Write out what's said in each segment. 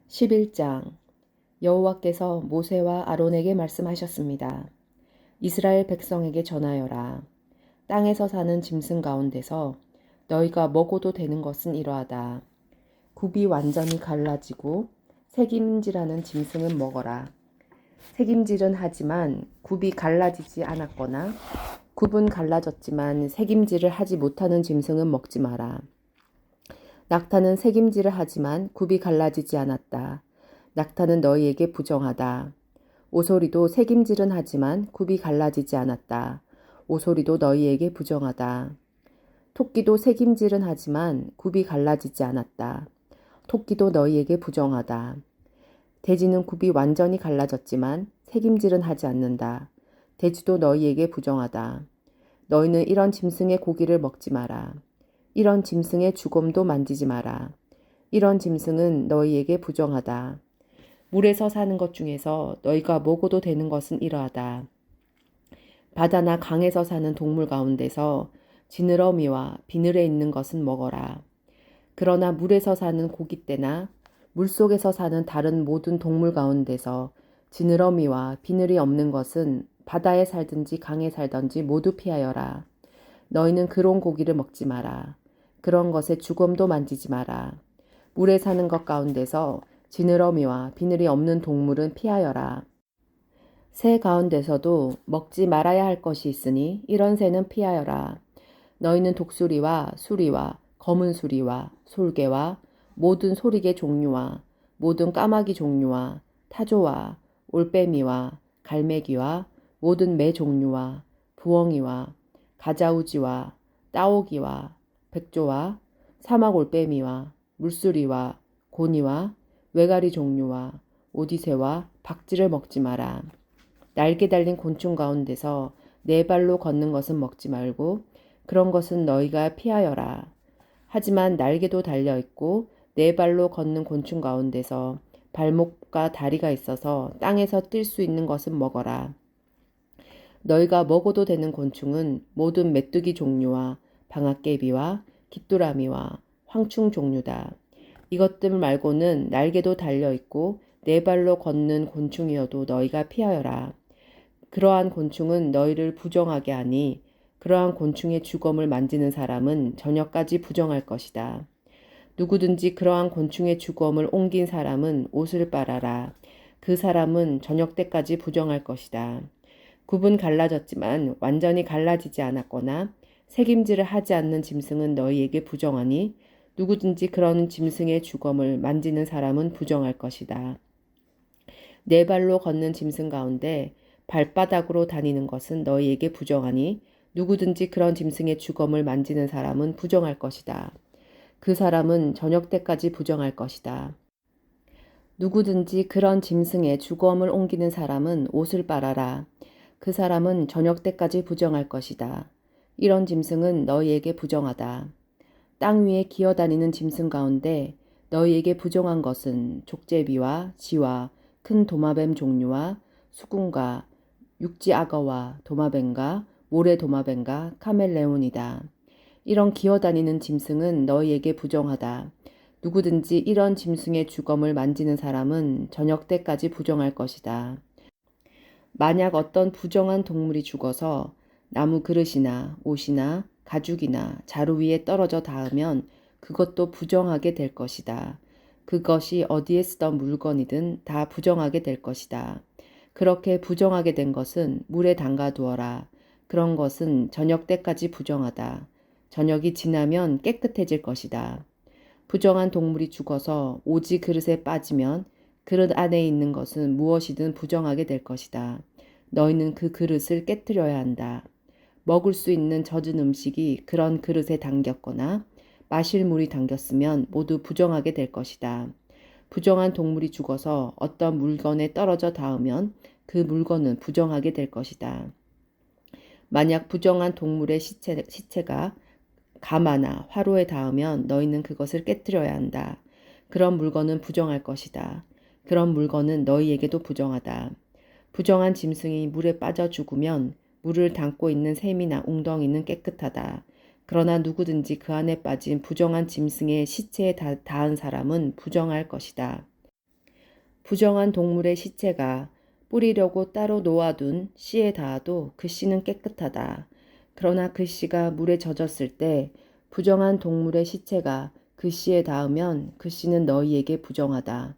11장 여호와께서 모세와 아론에게 말씀하셨습니다. 이스라엘 백성에게 전하여라. 땅에서 사는 짐승 가운데서 너희가 먹어도 되는 것은 이러하다. 굽이 완전히 갈라지고 새김질하는 짐승은 먹어라. 새김질은 하지만 굽이 갈라지지 않았거나 굽은 갈라졌지만 새김질을 하지 못하는 짐승은 먹지 마라. 낙타는 새김질을 하지만 굽이 갈라지지 않았다. 낙타는 너희에게 부정하다. 오소리도 새김질은 하지만 굽이 갈라지지 않았다. 오소리도 너희에게 부정하다. 토끼도 새김질은 하지만 굽이 갈라지지 않았다. 토끼도 너희에게 부정하다. 돼지는 굽이 완전히 갈라졌지만 새김질은 하지 않는다. 돼지도 너희에게 부정하다. 너희는 이런 짐승의 고기를 먹지 마라. 이런 짐승의 주검도 만지지 마라. 이런 짐승은 너희에게 부정하다. 물에서 사는 것 중에서 너희가 먹어도 되는 것은 이러하다. 바다나 강에서 사는 동물 가운데서 지느러미와 비늘에 있는 것은 먹어라. 그러나 물에서 사는 고깃대나 물속에서 사는 다른 모든 동물 가운데서 지느러미와 비늘이 없는 것은 바다에 살든지 강에 살든지 모두 피하여라. 너희는 그런 고기를 먹지 마라. 그런 것에 주검도 만지지 마라. 물에 사는 것 가운데서 지느러미와 비늘이 없는 동물은 피하여라. 새 가운데서도 먹지 말아야 할 것이 있으니 이런 새는 피하여라. 너희는 독수리와 수리와 검은 수리와 솔개와 모든 소리개 종류와 모든 까마귀 종류와 타조와 올빼미와 갈매기와 모든 매 종류와 부엉이와 가자우지와 따오기와 백조와 사막 올빼미와 물수리와 고니와 외가리 종류와 오디새와 박쥐를 먹지 마라. 날개 달린 곤충 가운데서 네 발로 걷는 것은 먹지 말고 그런 것은 너희가 피하여라. 하지만 날개도 달려 있고 네 발로 걷는 곤충 가운데서 발목과 다리가 있어서 땅에서 뛸 수 있는 것은 먹어라. 너희가 먹어도 되는 곤충은 모든 메뚜기 종류와 방앗개비와 깃두라미와 황충 종류다. 이것들 말고는 날개도 달려있고 네 발로 걷는 곤충이어도 너희가 피하여라. 그러한 곤충은 너희를 부정하게 하니 그러한 곤충의 주검을 만지는 사람은 저녁까지 부정할 것이다. 누구든지 그러한 곤충의 주검을 옮긴 사람은 옷을 빨아라. 그 사람은 저녁 때까지 부정할 것이다. 굽은 갈라졌지만 완전히 갈라지지 않았거나 새김질을 하지 않는 짐승은 너희에게 부정하니 누구든지 그런 짐승의 주검을 만지는 사람은 부정할 것이다. 네 발로 걷는 짐승 가운데 발바닥으로 다니는 것은 너희에게 부정하니 누구든지 그런 짐승의 주검을 만지는 사람은 부정할 것이다. 그 사람은 저녁 때까지 부정할 것이다. 누구든지 그런 짐승의 주검을 옮기는 사람은 옷을 빨아라. 그 사람은 저녁 때까지 부정할 것이다. 이런 짐승은 너희에게 부정하다. 땅 위에 기어다니는 짐승 가운데 너희에게 부정한 것은 족제비와 쥐와 큰 도마뱀 종류와 수군과 육지악어와 도마뱀과 모래도마뱀과 카멜레온이다. 이런 기어다니는 짐승은 너희에게 부정하다. 누구든지 이런 짐승의 주검을 만지는 사람은 저녁 때까지 부정할 것이다. 만약 어떤 부정한 동물이 죽어서 나무 그릇이나 옷이나 가죽이나 자루 위에 떨어져 닿으면 그것도 부정하게 될 것이다. 그것이 어디에 쓰던 물건이든 다 부정하게 될 것이다. 그렇게 부정하게 된 것은 물에 담가 두어라. 그런 것은 저녁 때까지 부정하다. 저녁이 지나면 깨끗해질 것이다. 부정한 동물이 죽어서 오지 그릇에 빠지면 그릇 안에 있는 것은 무엇이든 부정하게 될 것이다. 너희는 그 그릇을 깨뜨려야 한다. 먹을 수 있는 젖은 음식이 그런 그릇에 담겼거나 마실 물이 담겼으면 모두 부정하게 될 것이다. 부정한 동물이 죽어서 어떤 물건에 떨어져 닿으면 그 물건은 부정하게 될 것이다. 만약 부정한 동물의 시체가 가마나 화로에 닿으면 너희는 그것을 깨뜨려야 한다. 그런 물건은 부정할 것이다. 그런 물건은 너희에게도 부정하다. 부정한 짐승이 물에 빠져 죽으면 물을 담고 있는 샘이나 웅덩이는 깨끗하다. 그러나 누구든지 그 안에 빠진 부정한 짐승의 시체에 닿은 사람은 부정할 것이다. 부정한 동물의 시체가 뿌리려고 따로 놓아둔 씨에 닿아도 그 씨는 깨끗하다. 그러나 그 씨가 물에 젖었을 때 부정한 동물의 시체가 그 씨에 닿으면 그 씨는 너희에게 부정하다.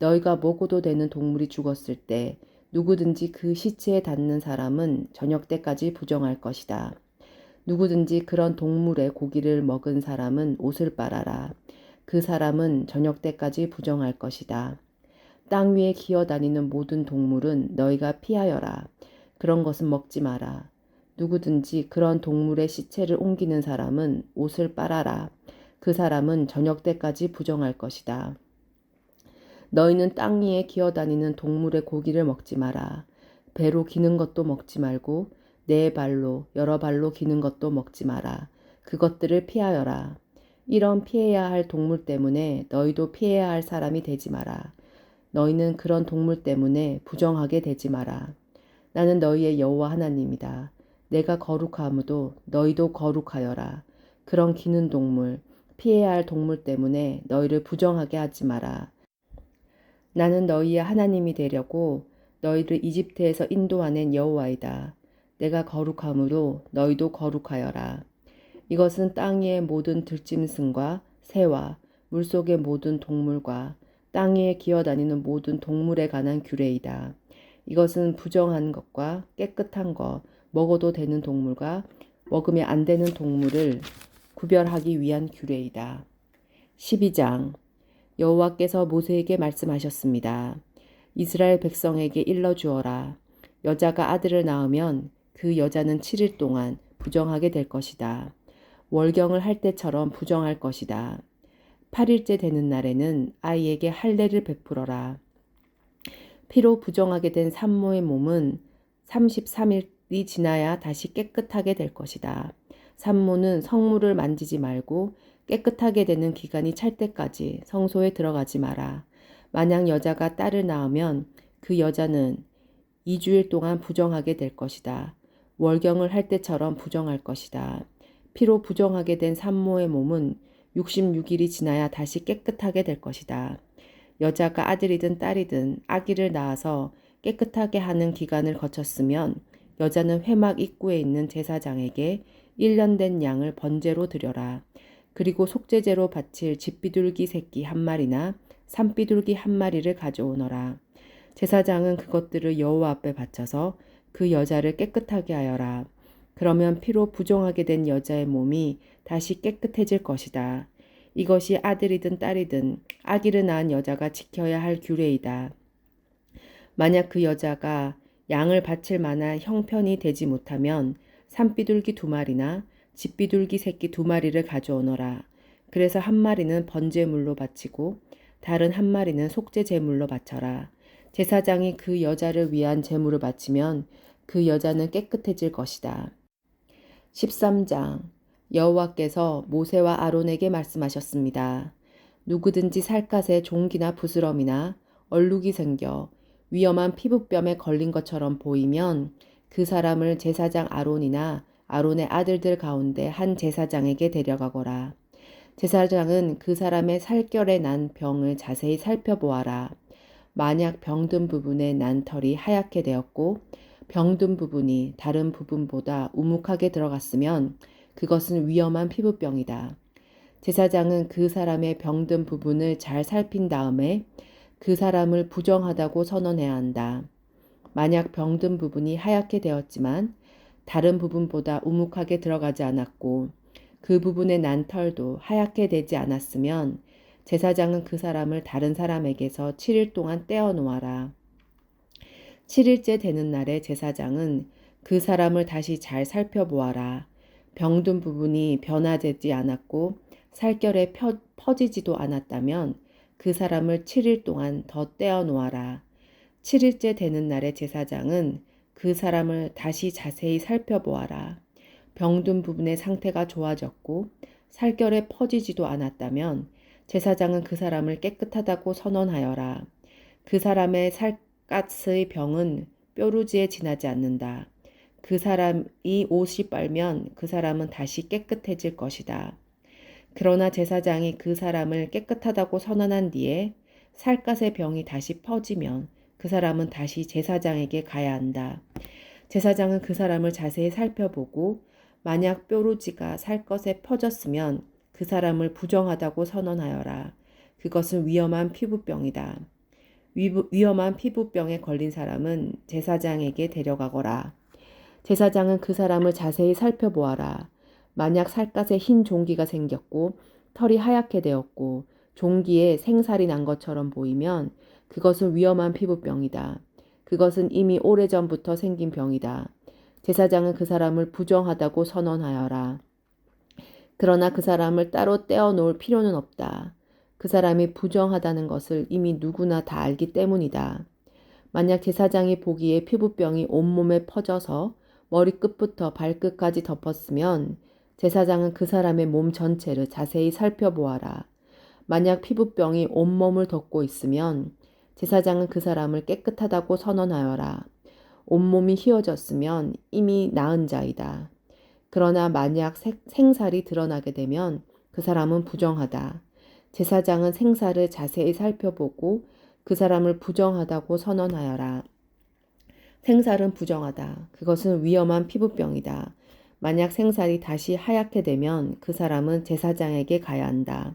너희가 먹어도 되는 동물이 죽었을 때 누구든지 그 시체에 닿는 사람은 저녁 때까지 부정할 것이다. 누구든지 그런 동물의 고기를 먹은 사람은 옷을 빨아라. 그 사람은 저녁 때까지 부정할 것이다. 땅 위에 기어다니는 모든 동물은 너희가 피하여라. 그런 것은 먹지 마라. 누구든지 그런 동물의 시체를 옮기는 사람은 옷을 빨아라. 그 사람은 저녁 때까지 부정할 것이다. 너희는 땅 위에 기어다니는 동물의 고기를 먹지 마라. 배로 기는 것도 먹지 말고 네 발로 여러 발로 기는 것도 먹지 마라. 그것들을 피하여라. 이런 피해야 할 동물 때문에 너희도 피해야 할 사람이 되지 마라. 너희는 그런 동물 때문에 부정하게 되지 마라. 나는 너희의 여호와 하나님이다. 내가 거룩하므로 너희도 거룩하여라. 그런 기는 동물, 피해야 할 동물 때문에 너희를 부정하게 하지 마라. 나는 너희의 하나님이 되려고 너희를 이집트에서 인도하는 여호와이다. 내가 거룩하므로 너희도 거룩하여라. 이것은 땅 위의 모든 들짐승과 새와 물속의 모든 동물과 땅 위에 기어다니는 모든 동물에 관한 규례이다. 이것은 부정한 것과 깨끗한 것, 먹어도 되는 동물과 먹으면 안 되는 동물을 구별하기 위한 규례이다. 12장 여호와께서 모세에게 말씀하셨습니다. 이스라엘 백성에게 일러주어라. 여자가 아들을 낳으면 그 여자는 7일 동안 부정하게 될 것이다. 월경을 할 때처럼 부정할 것이다. 8일째 되는 날에는 아이에게 할례를 베풀어라. 피로 부정하게 된 산모의 몸은 33일이 지나야 다시 깨끗하게 될 것이다. 산모는 성물을 만지지 말고 깨끗하게 되는 기간이 찰 때까지 성소에 들어가지 마라. 만약 여자가 딸을 낳으면 그 여자는 2주일 동안 부정하게 될 것이다. 월경을 할 때처럼 부정할 것이다. 피로 부정하게 된 산모의 몸은 66일이 지나야 다시 깨끗하게 될 것이다. 여자가 아들이든 딸이든 아기를 낳아서 깨끗하게 하는 기간을 거쳤으면 여자는 회막 입구에 있는 제사장에게 1년 된 양을 번제로 드려라. 그리고 속죄제로 바칠 집비둘기 새끼 한 마리나 산비둘기 한 마리를 가져오너라. 제사장은 그것들을 여호와 앞에 바쳐서 그 여자를 깨끗하게 하여라. 그러면 피로 부정하게 된 여자의 몸이 다시 깨끗해질 것이다. 이것이 아들이든 딸이든 아기를 낳은 여자가 지켜야 할 규례이다. 만약 그 여자가 양을 바칠 만한 형편이 되지 못하면 산비둘기 2마리나 집비둘기 새끼 2마리를 가져오너라. 그래서 한 마리는 번제물로 바치고 다른 한 마리는 속죄 제물로 바쳐라. 제사장이 그 여자를 위한 제물을 바치면 그 여자는 깨끗해질 것이다. 13장 여호와께서 모세와 아론에게 말씀하셨습니다. 누구든지 살갗에 종기나 부스럼이나 얼룩이 생겨 위험한 피부병에 걸린 것처럼 보이면 그 사람을 제사장 아론이나 아론의 아들들 가운데 한 제사장에게 데려가거라. 제사장은 그 사람의 살결에 난 병을 자세히 살펴보아라. 만약 병든 부분에 난 털이 하얗게 되었고 병든 부분이 다른 부분보다 우묵하게 들어갔으면 그것은 위험한 피부병이다. 제사장은 그 사람의 병든 부분을 잘 살핀 다음에 그 사람을 부정하다고 선언해야 한다. 만약 병든 부분이 하얗게 되었지만 다른 부분보다 우묵하게 들어가지 않았고 그 부분에 난 털도 하얗게 되지 않았으면 제사장은 그 사람을 다른 사람에게서 7일 동안 떼어 놓아라. 7일째 되는 날에 제사장은 그 사람을 다시 잘 살펴보아라. 병든 부분이 변화되지 않았고 살결에 퍼지지도 않았다면 그 사람을 7일 동안 더 떼어 놓아라. 7일째 되는 날에 제사장은 그 사람을 다시 자세히 살펴보아라. 병든 부분의 상태가 좋아졌고 살결에 퍼지지도 않았다면 제사장은 그 사람을 깨끗하다고 선언하여라. 그 사람의 살갗의 병은 뾰루지에 지나지 않는다. 그 사람이 옷이 빨면 그 사람은 다시 깨끗해질 것이다. 그러나 제사장이 그 사람을 깨끗하다고 선언한 뒤에 살갗의 병이 다시 퍼지면 그 사람은 다시 제사장에게 가야 한다. 제사장은 그 사람을 자세히 살펴보고 만약 뾰루지가 살갗에 퍼졌으면 그 사람을 부정하다고 선언하여라. 그것은 위험한 피부병이다. 위험한 피부병에 걸린 사람은 제사장에게 데려가거라. 제사장은 그 사람을 자세히 살펴보아라. 만약 살갗에 흰 종기가 생겼고 털이 하얗게 되었고 종기에 생살이 난 것처럼 보이면 그것은 위험한 피부병이다. 그것은 이미 오래전부터 생긴 병이다. 제사장은 그 사람을 부정하다고 선언하여라. 그러나 그 사람을 따로 떼어놓을 필요는 없다. 그 사람이 부정하다는 것을 이미 누구나 다 알기 때문이다. 만약 제사장이 보기에 피부병이 온몸에 퍼져서 머리끝부터 발끝까지 덮었으면 제사장은 그 사람의 몸 전체를 자세히 살펴보아라. 만약 피부병이 온몸을 덮고 있으면 제사장은 그 사람을 깨끗하다고 선언하여라. 온몸이 휘어졌으면 이미 나은 자이다. 그러나 만약 생살이 드러나게 되면 그 사람은 부정하다. 제사장은 생살을 자세히 살펴보고 그 사람을 부정하다고 선언하여라. 생살은 부정하다. 그것은 위험한 피부병이다. 만약 생살이 다시 하얗게 되면 그 사람은 제사장에게 가야 한다.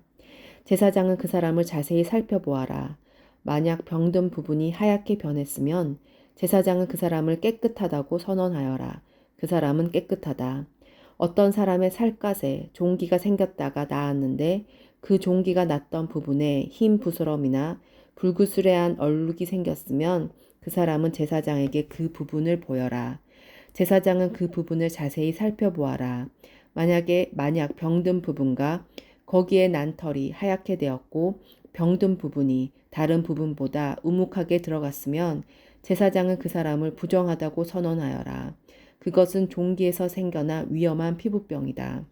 제사장은 그 사람을 자세히 살펴보아라. 만약 병든 부분이 하얗게 변했으면 제사장은 그 사람을 깨끗하다고 선언하여라. 그 사람은 깨끗하다. 어떤 사람의 살갗에 종기가 생겼다가 나았는데 그 종기가 났던 부분에 흰 부스럼이나 불구스레한 얼룩이 생겼으면 그 사람은 제사장에게 그 부분을 보여라. 제사장은 그 부분을 자세히 살펴보아라. 만약 병든 부분과 거기에 난 털이 하얗게 되었고 병든 부분이 다른 부분보다 우묵하게 들어갔으면 제사장은 그 사람을 부정하다고 선언하여라. 그것은 종기에서 생겨나 위험한 피부병이다.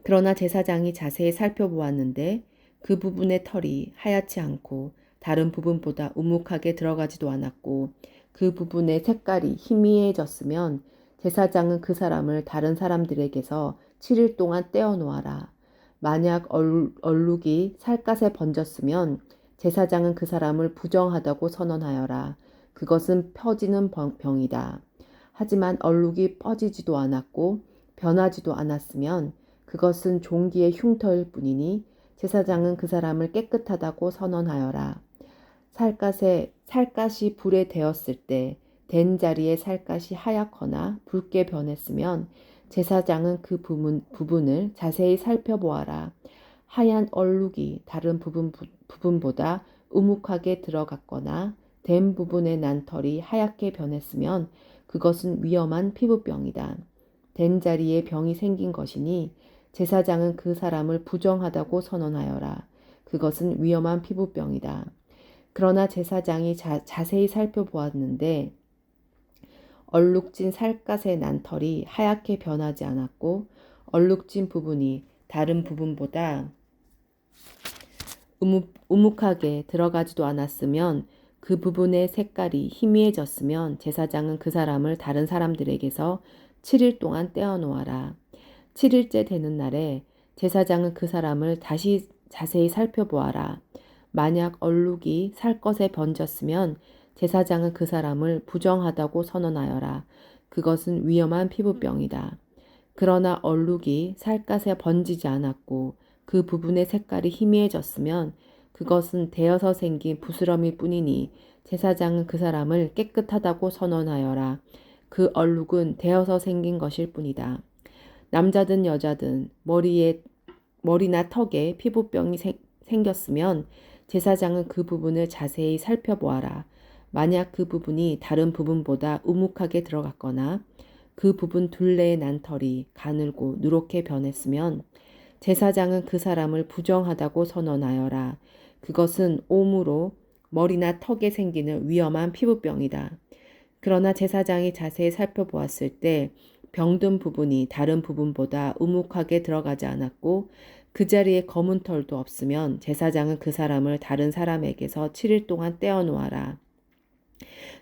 그러나 제사장이 자세히 살펴보았는데 그 부분의 털이 하얗지 않고 다른 부분보다 우묵하게 들어가지도 않았고 그 부분의 색깔이 희미해졌으면 제사장은 그 사람을 다른 사람들에게서 7일 동안 떼어놓아라. 만약 얼룩이 살갗에 번졌으면 제사장은 그 사람을 부정하다고 선언하여라. 그것은 퍼지는 병이다. 하지만 얼룩이 퍼지지도 않았고 변하지도 않았으면 그것은 종기의 흉터일 뿐이니 제사장은 그 사람을 깨끗하다고 선언하여라. 살갗이 불에 데었을 때 된 자리의 살갗이 하얗거나 붉게 변했으면 제사장은 그 부분을 자세히 살펴보아라. 하얀 얼룩이 다른 부분보다 우묵하게 들어갔거나 된 부분의 난 털이 하얗게 변했으면 그것은 위험한 피부병이다. 된 자리에 병이 생긴 것이니 제사장은 그 사람을 부정하다고 선언하여라. 그것은 위험한 피부병이다. 그러나 제사장이 자세히 살펴보았는데 얼룩진 살갗의 난 털이 하얗게 변하지 않았고 얼룩진 부분이 다른 부분보다 우묵하게 들어가지도 않았으면 그 부분의 색깔이 희미해졌으면 제사장은 그 사람을 다른 사람들에게서 7일 동안 떼어놓아라. 7일째 되는 날에 제사장은 그 사람을 다시 자세히 살펴보아라. 만약 얼룩이 살갗에 번졌으면 제사장은 그 사람을 부정하다고 선언하여라. 그것은 위험한 피부병이다. 그러나 얼룩이 살갗에 번지지 않았고 그 부분의 색깔이 희미해졌으면 그것은 데어서 생긴 부스러미일 뿐이니 제사장은 그 사람을 깨끗하다고 선언하여라. 그 얼룩은 데어서 생긴 것일 뿐이다. 남자든 여자든 머리나 턱에 피부병이 생겼으면 제사장은 그 부분을 자세히 살펴보아라. 만약 그 부분이 다른 부분보다 우묵하게 들어갔거나 그 부분 둘레의 난 털이 가늘고 누렇게 변했으면 제사장은 그 사람을 부정하다고 선언하여라. 그것은 옴으로 머리나 턱에 생기는 위험한 피부병이다. 그러나 제사장이 자세히 살펴보았을 때 병든 부분이 다른 부분보다 우묵하게 들어가지 않았고 그 자리에 검은 털도 없으면 제사장은 그 사람을 다른 사람에게서 7일 동안 떼어놓아라.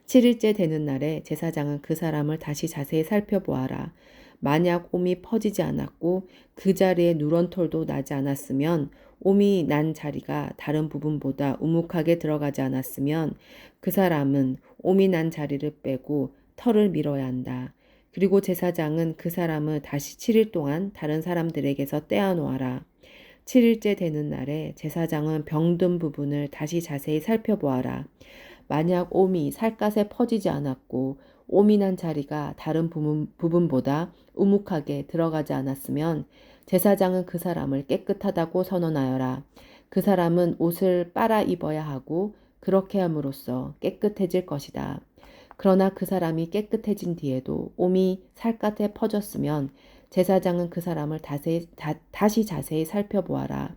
7일째 되는 날에 제사장은 그 사람을 다시 자세히 살펴보아라. 만약 옴이 퍼지지 않았고 그 자리에 누런 털도 나지 않았으면 옴이 난 자리가 다른 부분보다 우묵하게 들어가지 않았으면 그 사람은 옴이 난 자리를 빼고 털을 밀어야 한다. 그리고 제사장은 그 사람을 다시 7일 동안 다른 사람들에게서 떼어놓아라. 7일째 되는 날에 제사장은 병든 부분을 다시 자세히 살펴보아라. 만약 옴이 살갗에 퍼지지 않았고 옴이 난 자리가 다른 부분보다 우묵하게 들어가지 않았으면 제사장은 그 사람을 깨끗하다고 선언하여라. 그 사람은 옷을 빨아 입어야 하고 그렇게 함으로써 깨끗해질 것이다. 그러나 그 사람이 깨끗해진 뒤에도 옴이 살갗에 퍼졌으면 제사장은 그 사람을 다시 자세히 살펴보아라.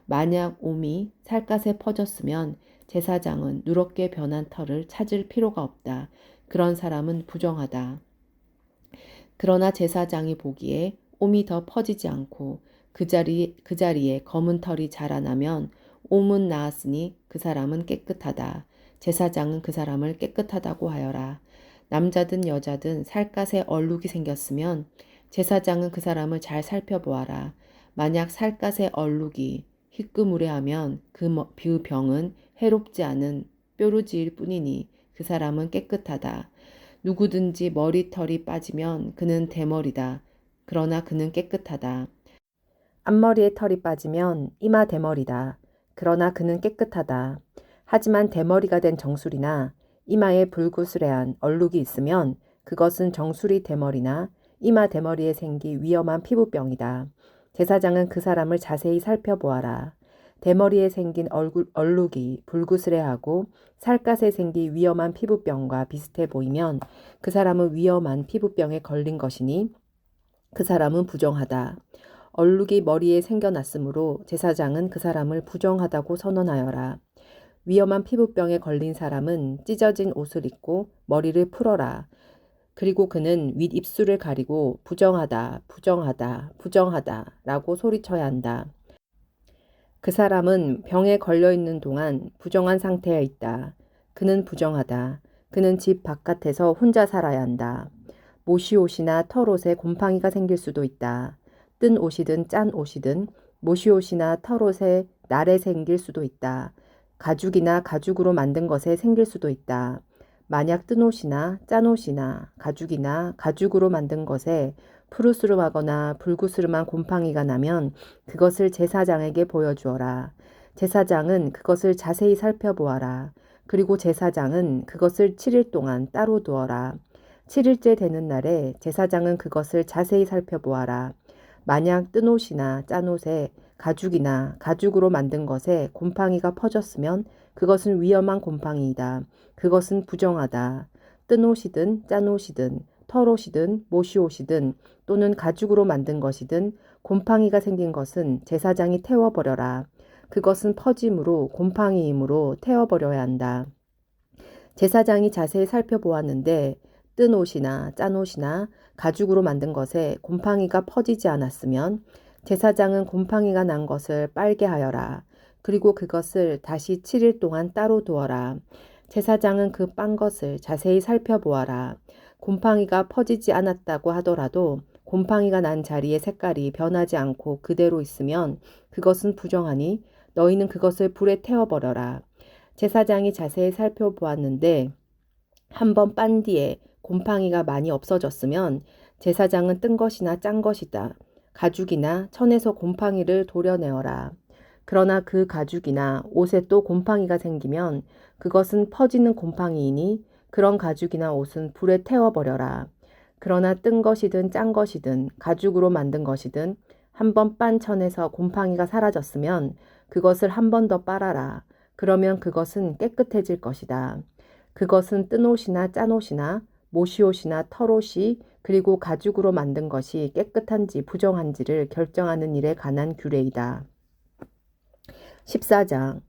만약 옴이 살갗에 퍼졌으면 제사장은 누렇게 변한 털을 찾을 필요가 없다. 그런 사람은 부정하다. 그러나 제사장이 보기에 옴이 더 퍼지지 않고 그 자리에 검은 털이 자라나면 옴은 나았으니 그 사람은 깨끗하다. 제사장은 그 사람을 깨끗하다고 하여라. 남자든 여자든 살갗에 얼룩이 생겼으면 제사장은 그 사람을 잘 살펴보아라. 만약 살갗에 얼룩이 희끄무레하면 그 병은 해롭지 않은 뾰루지일 뿐이니 그 사람은 깨끗하다. 누구든지 머리털이 빠지면 그는 대머리다. 그러나 그는 깨끗하다. 앞머리에 털이 빠지면 이마 대머리다. 그러나 그는 깨끗하다. 하지만 대머리가 된 정수리나 이마에 불구스레한 얼룩이 있으면 그것은 정수리 대머리나 이마 대머리에 생긴 위험한 피부병이다. 제사장은 그 사람을 자세히 살펴보아라. 대머리에 생긴 얼룩이 불구스레하고 살갗에 생긴 위험한 피부병과 비슷해 보이면 그 사람은 위험한 피부병에 걸린 것이니 그 사람은 부정하다. 얼룩이 머리에 생겨났으므로 제사장은 그 사람을 부정하다고 선언하여라. 위험한 피부병에 걸린 사람은 찢어진 옷을 입고 머리를 풀어라. 그리고 그는 윗입술을 가리고 부정하다, 부정하다, 부정하다 라고 소리쳐야 한다. 그 사람은 병에 걸려있는 동안 부정한 상태에 있다. 그는 부정하다. 그는 집 바깥에서 혼자 살아야 한다. 모시옷이나 털옷에 곰팡이가 생길 수도 있다. 뜬 옷이든 짠 옷이든 모시옷이나 털옷에 날에 생길 수도 있다. 가죽이나 가죽으로 만든 것에 생길 수도 있다. 만약 뜬 옷이나 짠 옷이나 가죽이나 가죽으로 만든 것에 푸르스름하거나 불구스름한 곰팡이가 나면 그것을 제사장에게 보여주어라. 제사장은 그것을 자세히 살펴보아라. 그리고 제사장은 그것을 7일 동안 따로 두어라. 7일째 되는 날에 제사장은 그것을 자세히 살펴보아라. 만약 뜬 옷이나 짠 옷에 가죽이나 가죽으로 만든 것에 곰팡이가 퍼졌으면 그것은 위험한 곰팡이이다. 그것은 부정하다. 뜬 옷이든 짠 옷이든 털옷이든 모시옷이든 또는 가죽으로 만든 것이든 곰팡이가 생긴 것은 제사장이 태워버려라. 그것은 퍼짐으로 곰팡이이므로 태워버려야 한다. 제사장이 자세히 살펴보았는데 뜬 옷이나 짠 옷이나 가죽으로 만든 것에 곰팡이가 퍼지지 않았으면 제사장은 곰팡이가 난 것을 빨게 하여라. 그리고 그것을 다시 7일 동안 따로 두어라. 제사장은 그 빤 것을 자세히 살펴보아라. 곰팡이가 퍼지지 않았다고 하더라도 곰팡이가 난 자리의 색깔이 변하지 않고 그대로 있으면 그것은 부정하니 너희는 그것을 불에 태워버려라. 제사장이 자세히 살펴보았는데 한 번 빤 뒤에 곰팡이가 많이 없어졌으면 제사장은 뜬 것이나 짠 것이다. 가죽이나 천에서 곰팡이를 도려내어라. 그러나 그 가죽이나 옷에 또 곰팡이가 생기면 그것은 퍼지는 곰팡이이니 그런 가죽이나 옷은 불에 태워버려라. 그러나 뜬 것이든 짠 것이든 가죽으로 만든 것이든 한 번 빤 천에서 곰팡이가 사라졌으면 그것을 한 번 더 빨아라. 그러면 그것은 깨끗해질 것이다. 그것은 뜬 옷이나 짠 옷이나 모시옷이나 털옷이 그리고 가죽으로 만든 것이 깨끗한지 부정한지를 결정하는 일에 관한 규례이다. 14장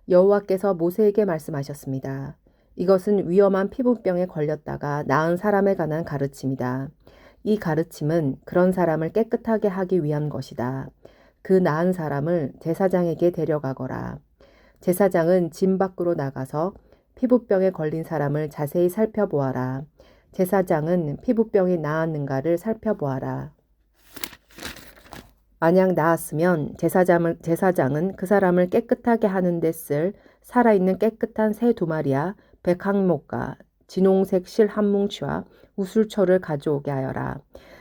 여호와께서 모세에게 말씀하셨습니다. 이것은 위험한 피부병에 걸렸다가 나은 사람에 관한 가르침이다. 이 가르침은 그런 사람을 깨끗하게 하기 위한 것이다. 그 나은 사람을 제사장에게 데려가거라. 제사장은 진 밖으로 나가서 피부병에 걸린 사람을 자세히 살펴보아라. 제사장은 피부병이 나았는가를 살펴보아라. 만약 나았으면 제사장은 그 사람을 깨끗하게 하는 데 쓸 살아있는 깨끗한 새 2마리와 100항목과 진홍색 실 한 뭉치와 우슬초를 가져오게 하여라.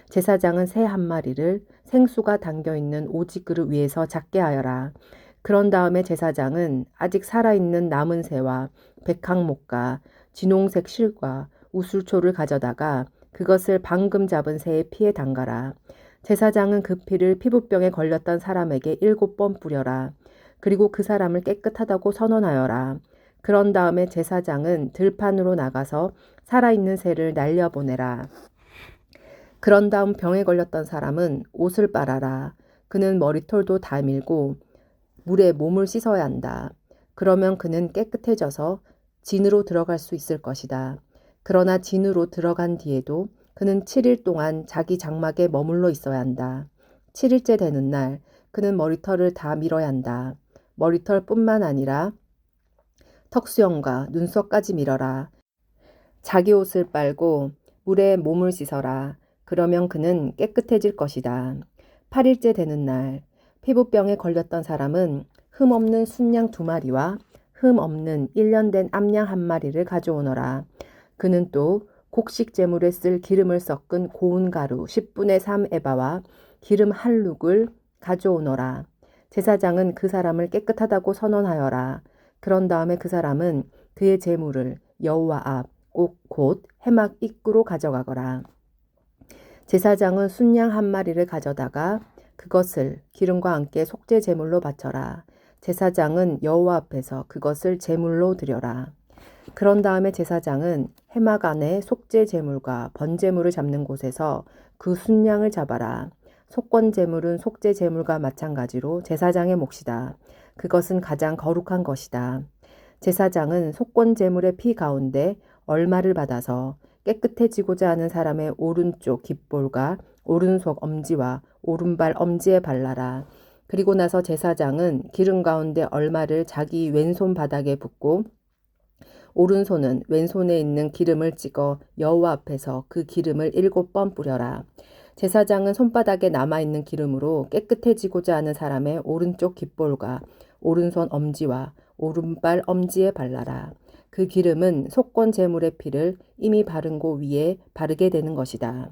제사장은 새 1마리를 생수가 담겨있는 오직 그릇 위에서 작게 하여라. 그런 다음에 제사장은 아직 살아있는 남은 새와 100항목과 진홍색 실과 우슬초를 가져다가 그것을 방금 잡은 새의 피에 담가라. 제사장은 그 피를 피부병에 걸렸던 사람에게 7번 뿌려라. 그리고 그 사람을 깨끗하다고 선언하여라. 그런 다음에 제사장은 들판으로 나가서 살아있는 새를 날려보내라. 그런 다음 병에 걸렸던 사람은 옷을 빨아라. 그는 머리털도 다 밀고 물에 몸을 씻어야 한다. 그러면 그는 깨끗해져서 진으로 들어갈 수 있을 것이다. 그러나 진으로 들어간 뒤에도 그는 7일 동안 자기 장막에 머물러 있어야 한다. 7일째 되는 날 그는 머리털을 다 밀어야 한다. 머리털뿐만 아니라 턱수염과 눈썹까지 밀어라. 자기 옷을 빨고 물에 몸을 씻어라. 그러면 그는 깨끗해질 것이다. 8일째 되는 날 피부병에 걸렸던 사람은 흠 없는 순양 2마리와 흠 없는 1년 된 암양 1마리를 가져오너라. 그는 또 곡식 제물에 쓸 기름을 섞은 고운 가루 10분의 3 에바와 기름 한 룩을 가져오너라. 제사장은 그 사람을 깨끗하다고 선언하여라. 그런 다음에 그 사람은 그의 제물을 여호와 앞 곧 해막 입구로 가져가거라. 제사장은 순양 1마리를 가져다가 그것을 기름과 함께 속죄 제물로 바쳐라. 제사장은 여호와 앞에서 그것을 제물로 드려라. 그런 다음에 제사장은 해막 안에 속죄 제물과 번제물을 잡는 곳에서 그 순양을 잡아라. 속건 제물은 속죄 제물과 마찬가지로 제사장의 몫이다. 그것은 가장 거룩한 것이다. 제사장은 속건 제물의 피 가운데 얼마를 받아서 깨끗해지고자 하는 사람의 오른쪽 깃볼과 오른속 엄지와 오른발 엄지에 발라라. 그리고 나서 제사장은 기름 가운데 얼마를 자기 왼손 바닥에 붓고 오른손은 왼손에 있는 기름을 찍어 여호와 앞에서 그 기름을 7번 뿌려라. 제사장은 손바닥에 남아있는 기름으로 깨끗해지고자 하는 사람의 오른쪽 깃볼과 오른손 엄지와 오른발 엄지에 발라라. 그 기름은 속건 제물의 피를 이미 바른 곳 위에 바르게 되는 것이다.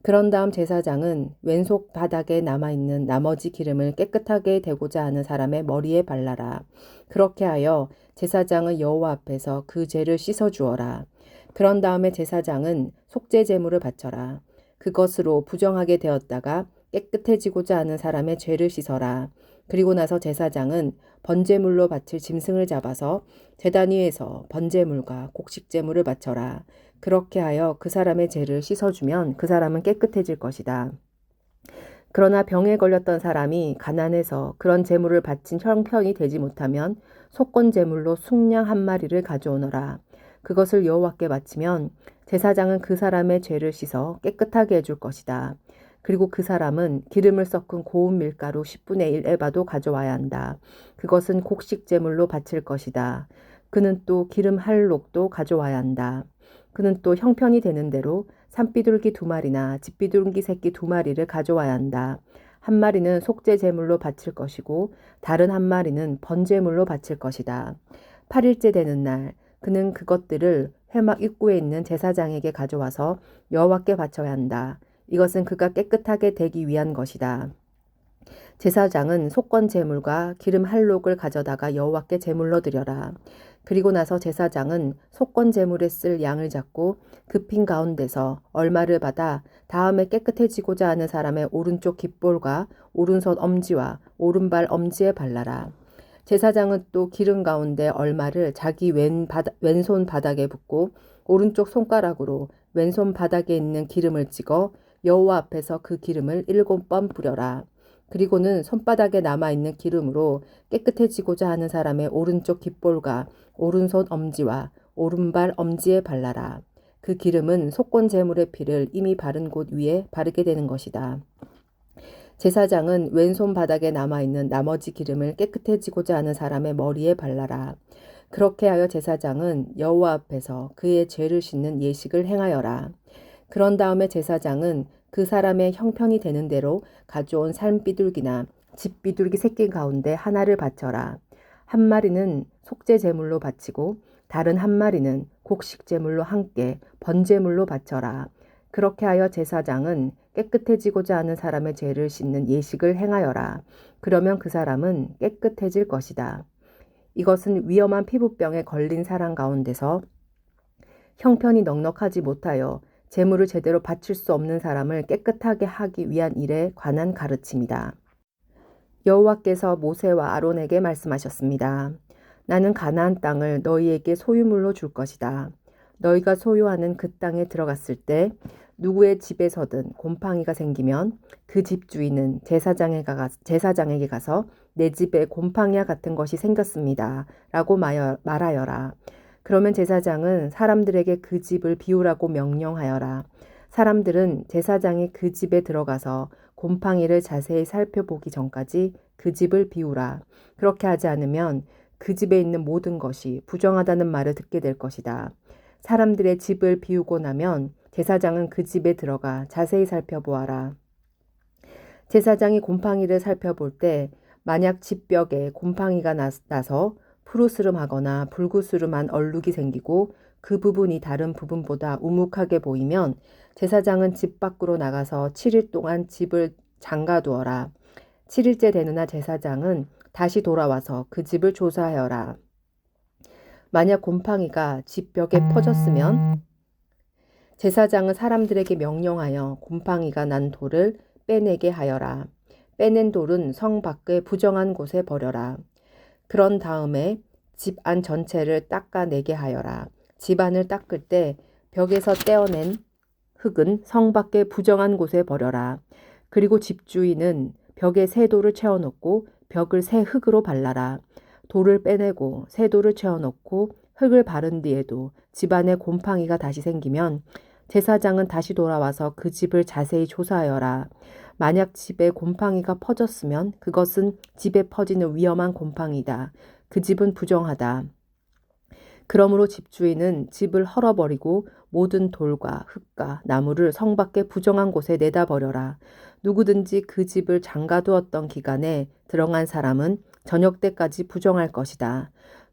그런 다음 제사장은 왼손 바닥에 남아있는 나머지 기름을 깨끗하게 되고자 하는 사람의 머리에 발라라. 그렇게 하여 제사장은 여호와 앞에서 그 죄를 씻어 주어라. 그런 다음에 제사장은 속죄 제물을 바쳐라. 그것으로 부정하게 되었다가 깨끗해지고자 하는 사람의 죄를 씻어라. 그리고 나서 제사장은 번제물로 바칠 짐승을 잡아서 제단 위에서 번제물과 곡식제물을 바쳐라. 그렇게 하여 그 사람의 죄를 씻어주면 그 사람은 깨끗해질 것이다. 그러나 병에 걸렸던 사람이 가난해서 그런 제물을 바친 형편이 되지 못하면 속건 제물로 숭양 1마리를 가져오너라. 그것을 여호와께 바치면 제사장은 그 사람의 죄를 씻어 깨끗하게 해줄 것이다. 그리고 그 사람은 기름을 섞은 고운 밀가루 10분의 1 에바도 가져와야 한다. 그것은 곡식 제물로 바칠 것이다. 그는 또 기름 한 록도 가져와야 한다. 그는 또 형편이 되는 대로 산비둘기 2마리나 집비둘기 새끼 2마리를 가져와야 한다. 1마리는 속죄 제물로 바칠 것이고 다른 1마리는 번제물로 바칠 것이다. 8일째 되는 날 그는 그것들을 회막 입구에 있는 제사장에게 가져와서 여호와께 바쳐야 한다. 이것은 그가 깨끗하게 되기 위한 것이다. 제사장은 속건 제물과 기름 한 록을 가져다가 여호와께 제물로 드려라. 그리고 나서 제사장은 속건 제물에 쓸 양을 잡고 그 핀 가운데서 얼마를 받아 다음에 깨끗해지고자 하는 사람의 오른쪽 깃볼과 오른손 엄지와 오른발 엄지에 발라라. 제사장은 또 기름 가운데 얼마를 자기 왼손 바닥에 붓고 오른쪽 손가락으로 왼손 바닥에 있는 기름을 찍어 여호와 앞에서 그 기름을 7번 뿌려라. 그리고는 손바닥에 남아있는 기름으로 깨끗해지고자 하는 사람의 오른쪽 깃볼과 오른손 엄지와 오른발 엄지에 발라라. 그 기름은 속건 제물의 피를 이미 바른 곳 위에 바르게 되는 것이다. 제사장은 왼손 바닥에 남아있는 나머지 기름을 깨끗해지고자 하는 사람의 머리에 발라라. 그렇게 하여 제사장은 여호와 앞에서 그의 죄를 씻는 예식을 행하여라. 그런 다음에 제사장은 그 사람의 형편이 되는 대로 가져온 산 비둘기나 집 비둘기 새끼 가운데 하나를 바쳐라. 한 마리는 속죄 제물로 바치고 다른 한 마리는 곡식 제물로 함께 번제물로 바쳐라. 그렇게 하여 제사장은 깨끗해지고자 하는 사람의 죄를 씻는 예식을 행하여라. 그러면 그 사람은 깨끗해질 것이다. 이것은 위험한 피부병에 걸린 사람 가운데서 형편이 넉넉하지 못하여 제물을 제대로 바칠 수 없는 사람을 깨끗하게 하기 위한 일에 관한 가르침이다. 여호와께서 모세와 아론에게 말씀하셨습니다. 나는 가나안 땅을 너희에게 소유물로 줄 것이다. 너희가 소유하는 그 땅에 들어갔을 때 누구의 집에서든 곰팡이가 생기면 그 집 주인은 제사장에게 가서 내 집에 곰팡이와 같은 것이 생겼습니다. 라고 말하여라. 그러면 제사장은 사람들에게 그 집을 비우라고 명령하여라. 사람들은 제사장이 그 집에 들어가서 곰팡이를 자세히 살펴보기 전까지 그 집을 비우라. 그렇게 하지 않으면 그 집에 있는 모든 것이 부정하다는 말을 듣게 될 것이다. 사람들의 집을 비우고 나면 제사장은 그 집에 들어가 자세히 살펴보아라. 제사장이 곰팡이를 살펴볼 때 만약 집벽에 곰팡이가 나서 푸르스름하거나 불구스름한 얼룩이 생기고 그 부분이 다른 부분보다 우묵하게 보이면 제사장은 집 밖으로 나가서 7일 동안 집을 잠가두어라. 7일째 되는 날 제사장은 다시 돌아와서 그 집을 조사하여라. 만약 곰팡이가 집벽에 퍼졌으면 제사장은 사람들에게 명령하여 곰팡이가 난 돌을 빼내게 하여라. 빼낸 돌은 성 밖의 부정한 곳에 버려라. 그런 다음에 집 안 전체를 닦아내게 하여라. 집 안을 닦을 때 벽에서 떼어낸 흙은 성 밖의 부정한 곳에 버려라. 그리고 집주인은 벽에 새 돌을 채워놓고 벽을 새 흙으로 발라라. 돌을 빼내고 새 돌을 채워놓고 흙을 바른 뒤에도 집안에 곰팡이가 다시 생기면 제사장은 다시 돌아와서 그 집을 자세히 조사하여라. 만약 집에 곰팡이가 퍼졌으면 그것은 집에 퍼지는 위험한 곰팡이다. 그 집은 부정하다. 그러므로 집주인은 집을 헐어버리고 모든 돌과 흙과 나무를 성 밖의 부정한 곳에 내다 버려라. 누구든지 그 집을 잠가두었던 기간에 들어간 사람은 저녁 때까지 부정할 것이다.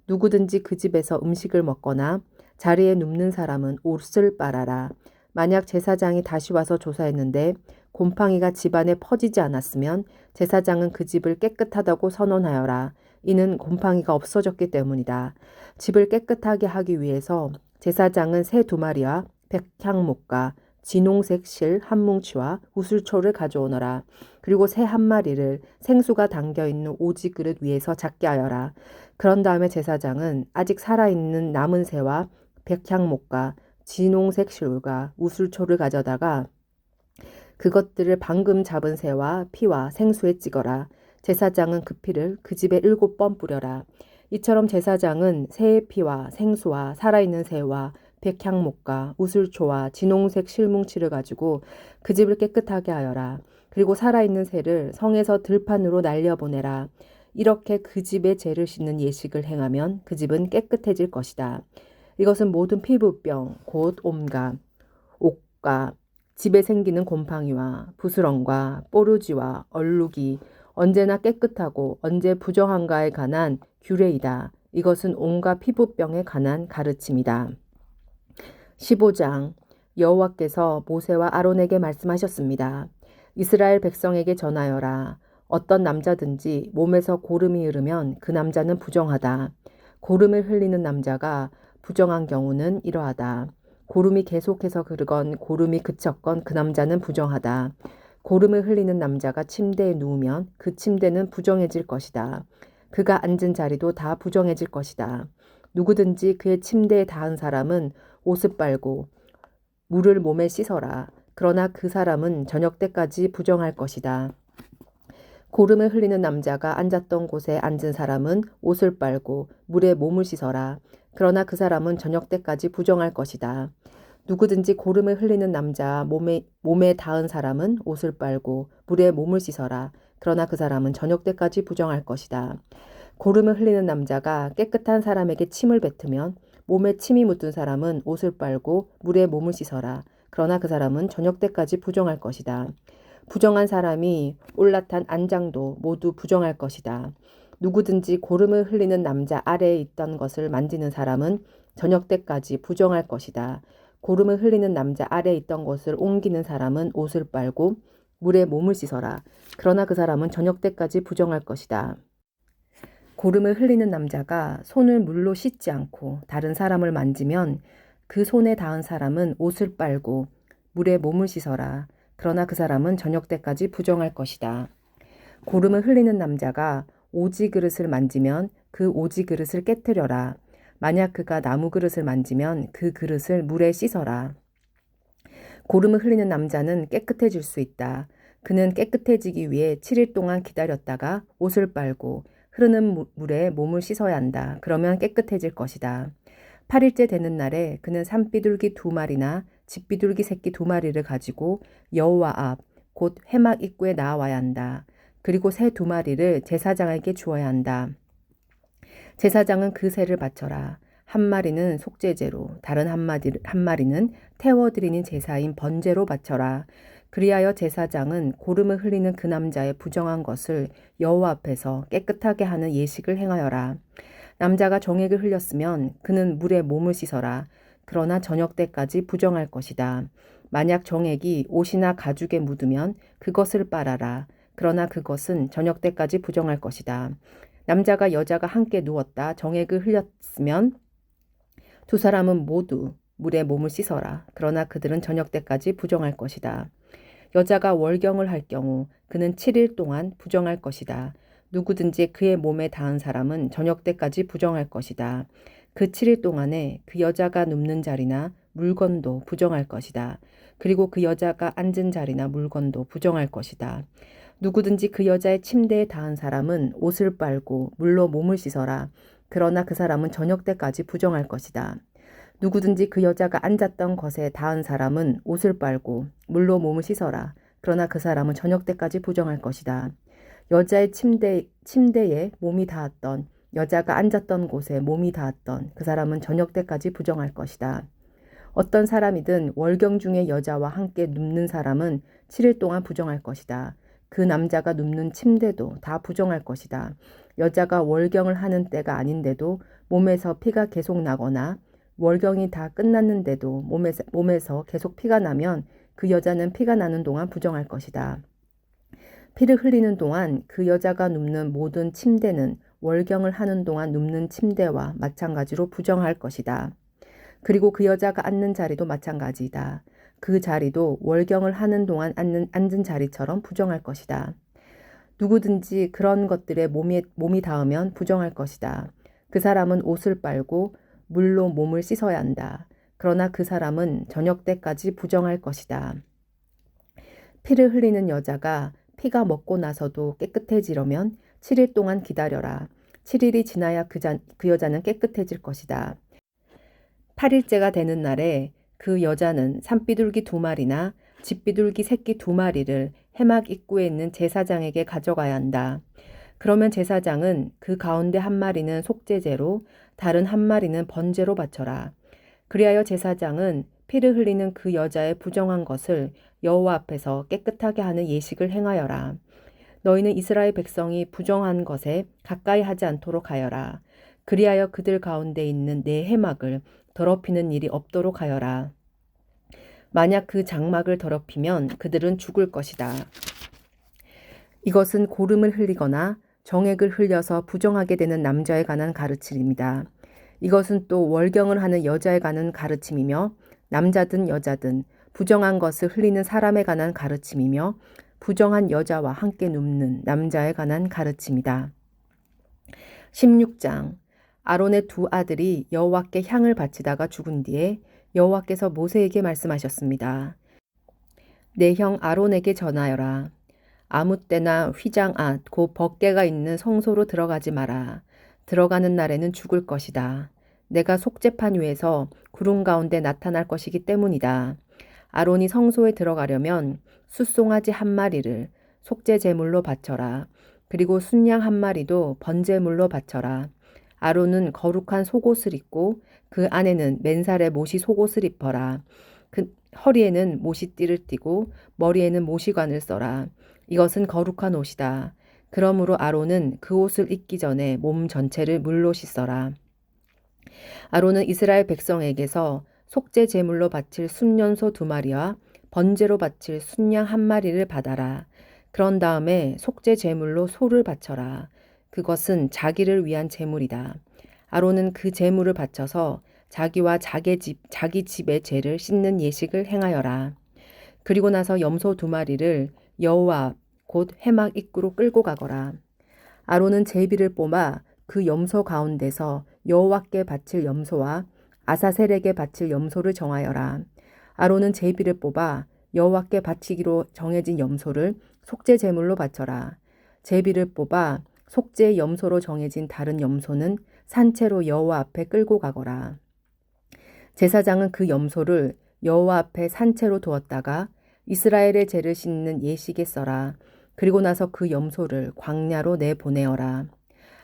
누구든지 그 집에서 음식을 먹거나 자리에 눕는 사람은 옷을 빨아라. 만약 제사장이 다시 와서 조사했는데 곰팡이가 집안에 퍼지지 않았으면 제사장은 그 집을 깨끗하다고 선언하여라. 이는 곰팡이가 없어졌기 때문이다. 집을 깨끗하게 하기 위해서 제사장은 새 2마리와 백향목과 진홍색 실 한 뭉치와 우슬초를 가져오너라. 그리고 새 1마리를 생수가 담겨있는 오지 그릇 위에서 잡게 하여라. 그런 다음에 제사장은 아직 살아있는 남은 새와 백향목과 진홍색 실과 우슬초를 가져다가 그것들을 방금 잡은 새와 피와 생수에 찍어라. 제사장은 그 피를 그 집에 7번 뿌려라. 이처럼 제사장은 새의 피와 생수와 살아있는 새와 백향목과 우슬초와 진홍색 실뭉치를 가지고 그 집을 깨끗하게 하여라. 그리고 살아있는 새를 성에서 들판으로 날려보내라. 이렇게 그 집의 죄를 씻는 예식을 행하면 그 집은 깨끗해질 것이다. 이것은 모든 피부병, 곧 온갖 옥과 집에 생기는 곰팡이와 부스럼과 뽀루지와 얼룩이 언제나 깨끗하고 언제 부정한가에 관한 규례이다. 이것은 온갖 피부병에 관한 가르침이다. 15장 여호와께서 모세와 아론에게 말씀하셨습니다. 이스라엘 백성에게 전하여라. 어떤 남자든지 몸에서 고름이 흐르면 그 남자는 부정하다. 고름을 흘리는 남자가 부정한 경우는 이러하다. 고름이 계속해서 흐르건 고름이 그쳤건 그 남자는 부정하다. 고름을 흘리는 남자가 침대에 누우면 그 침대는 부정해질 것이다. 그가 앉은 자리도 다 부정해질 것이다. 누구든지 그의 침대에 닿은 사람은 옷을 빨고 물을 몸에 씻어라. 그러나 그 사람은 저녁 때까지 부정할 것이다. 고름을 흘리는 남자가 앉았던 곳에 앉은 사람은 옷을 빨고 물에 몸을 씻어라. 그러나 그 사람은 저녁 때까지 부정할 것이다. 누구든지 고름을 흘리는 남자 몸에 닿은 사람은 옷을 빨고 물에 몸을 씻어라. 그러나 그 사람은 저녁 때까지 부정할 것이다. 고름을 흘리는 남자가 깨끗한 사람에게 침을 뱉으면 몸에 침이 묻은 사람은 옷을 빨고 물에 몸을 씻어라. 그러나 그 사람은 저녁 때까지 부정할 것이다. 부정한 사람이 올라탄 안장도 모두 부정할 것이다. 누구든지 고름을 흘리는 남자 아래에 있던 것을 만지는 사람은 저녁 때까지 부정할 것이다. 고름을 흘리는 남자 아래에 있던 것을 옮기는 사람은 옷을 빨고 물에 몸을 씻어라. 그러나 그 사람은 저녁 때까지 부정할 것이다. 고름을 흘리는 남자가 손을 물로 씻지 않고 다른 사람을 만지면 그 손에 닿은 사람은 옷을 빨고 물에 몸을 씻어라. 그러나 그 사람은 저녁 때까지 부정할 것이다. 고름을 흘리는 남자가 오지 그릇을 만지면 그 오지 그릇을 깨뜨려라. 만약 그가 나무 그릇을 만지면 그 그릇을 물에 씻어라. 고름을 흘리는 남자는 깨끗해질 수 있다. 그는 깨끗해지기 위해 7일 동안 기다렸다가 옷을 빨고 흐르는 물에 몸을 씻어야 한다. 그러면 깨끗해질 것이다. 8일째 되는 날에 그는 산비둘기 2마리나 집비둘기 새끼 2마리를 가지고 여호와 앞, 곧 회막 입구에 나와야 한다. 그리고 새 2마리를 제사장에게 주어야 한다. 제사장은 그 새를 바쳐라. 한 마리는 속죄제로, 다른 한 마리는 태워드리는 제사인 번제로 바쳐라. 그리하여 제사장은 고름을 흘리는 그 남자의 부정한 것을 여호와 앞에서 깨끗하게 하는 예식을 행하여라. 남자가 정액을 흘렸으면 그는 물에 몸을 씻어라. 그러나 저녁 때까지 부정할 것이다. 만약 정액이 옷이나 가죽에 묻으면 그것을 빨아라. 그러나 그것은 저녁 때까지 부정할 것이다. 남자가 여자가 함께 누웠다 정액을 흘렸으면 두 사람은 모두 물에 몸을 씻어라. 그러나 그들은 저녁 때까지 부정할 것이다. 여자가 월경을 할 경우 그는 7일 동안 부정할 것이다. 누구든지 그의 몸에 닿은 사람은 저녁 때까지 부정할 것이다. 그 7일 동안에 그 여자가 눕는 자리나 물건도 부정할 것이다. 그리고 그 여자가 앉은 자리나 물건도 부정할 것이다. 누구든지 그 여자의 침대에 닿은 사람은 옷을 빨고 물로 몸을 씻어라. 그러나 그 사람은 저녁 때까지 부정할 것이다. 누구든지 그 여자가 앉았던 것에 닿은 사람은 옷을 빨고 물로 몸을 씻어라. 그러나 그 사람은 저녁 때까지 부정할 것이다. 여자의 침대에 몸이 닿았던, 여자가 앉았던 곳에 몸이 닿았던 그 사람은 저녁 때까지 부정할 것이다. 어떤 사람이든 월경 중에 여자와 함께 눕는 사람은 7일 동안 부정할 것이다. 그 남자가 눕는 침대도 다 부정할 것이다. 여자가 월경을 하는 때가 아닌데도 몸에서 피가 계속 나거나 월경이 다 끝났는데도 몸에서 계속 피가 나면 그 여자는 피가 나는 동안 부정할 것이다. 피를 흘리는 동안 그 여자가 눕는 모든 침대는 월경을 하는 동안 눕는 침대와 마찬가지로 부정할 것이다. 그리고 그 여자가 앉는 자리도 마찬가지이다. 그 자리도 월경을 하는 동안 앉은 자리처럼 부정할 것이다. 누구든지 그런 것들에 몸이 닿으면 부정할 것이다. 그 사람은 옷을 빨고 물로 몸을 씻어야 한다. 그러나 그 사람은 저녁 때까지 부정할 것이다. 피를 흘리는 여자가 피가 먹고 나서도 깨끗해지려면 7일 동안 기다려라. 7일이 지나야 그 여자는 깨끗해질 것이다. 8일째가 되는 날에 그 여자는 산비둘기 2마리나 집비둘기 새끼 2마리를 회막 입구에 있는 제사장에게 가져가야 한다. 그러면 제사장은 그 가운데 한 마리는 속죄제로 다른 한 마리는 번제로 바쳐라. 그리하여 제사장은 피를 흘리는 그 여자의 부정한 것을 여호와 앞에서 깨끗하게 하는 예식을 행하여라. 너희는 이스라엘 백성이 부정한 것에 가까이 하지 않도록 하여라. 그리하여 그들 가운데 있는 내 회막을 더럽히는 일이 없도록 하여라. 만약 그 장막을 더럽히면 그들은 죽을 것이다. 이것은 고름을 흘리거나 정액을 흘려서 부정하게 되는 남자에 관한 가르침입니다. 이것은 또 월경을 하는 여자에 관한 가르침이며 남자든 여자든 부정한 것을 흘리는 사람에 관한 가르침이며 부정한 여자와 함께 눕는 남자에 관한 가르침이다. 16장 아론의 2 아들이 여호와께 향을 바치다가 죽은 뒤에 여호와께서 모세에게 말씀하셨습니다. 내 형 아론에게 전하여라. 아무 때나 휘장앗 곧 벗개가 있는 성소로 들어가지 마라. 들어가는 날에는 죽을 것이다. 내가 속죄판 위에서 구름 가운데 나타날 것이기 때문이다. 아론이 성소에 들어가려면 숫송아지 1마리를 속죄 제물로 바쳐라. 그리고 순양 1마리도 번제물로 바쳐라. 아론은 거룩한 속옷을 입고 그 안에는 맨살의 못이 속옷을 입어라. 허리에는 모시띠를 띠고 머리에는 모시관을 써라. 이것은 거룩한 옷이다. 그러므로 아론은 그 옷을 입기 전에 몸 전체를 물로 씻어라. 아론은 이스라엘 백성에게서 속죄 제물로 바칠 순년소 2마리와 번제로 바칠 순양 1마리를 받아라. 그런 다음에 속죄 제물로 소를 바쳐라. 그것은 자기를 위한 제물이다. 아론은 그 제물을 바쳐서 자기와 자기 집의 죄를 씻는 예식을 행하여라. 그리고 나서 염소 2마리를 여호와 앞, 곧 회막 입구로 끌고 가거라. 아론은 제비를 뽑아 그 염소 가운데서 여호와께 바칠 염소와 아사셀에게 바칠 염소를 정하여라. 아론은 제비를 뽑아 여호와께 바치기로 정해진 염소를 속죄 제물로 바쳐라. 제비를 뽑아 속죄 염소로 정해진 다른 염소는 산채로 여호와 앞에 끌고 가거라. 제사장은 그 염소를 여호와 앞에 산채로 두었다가 이스라엘의 죄를 씻는 예식에 써라. 그리고 나서 그 염소를 광야로 내보내어라.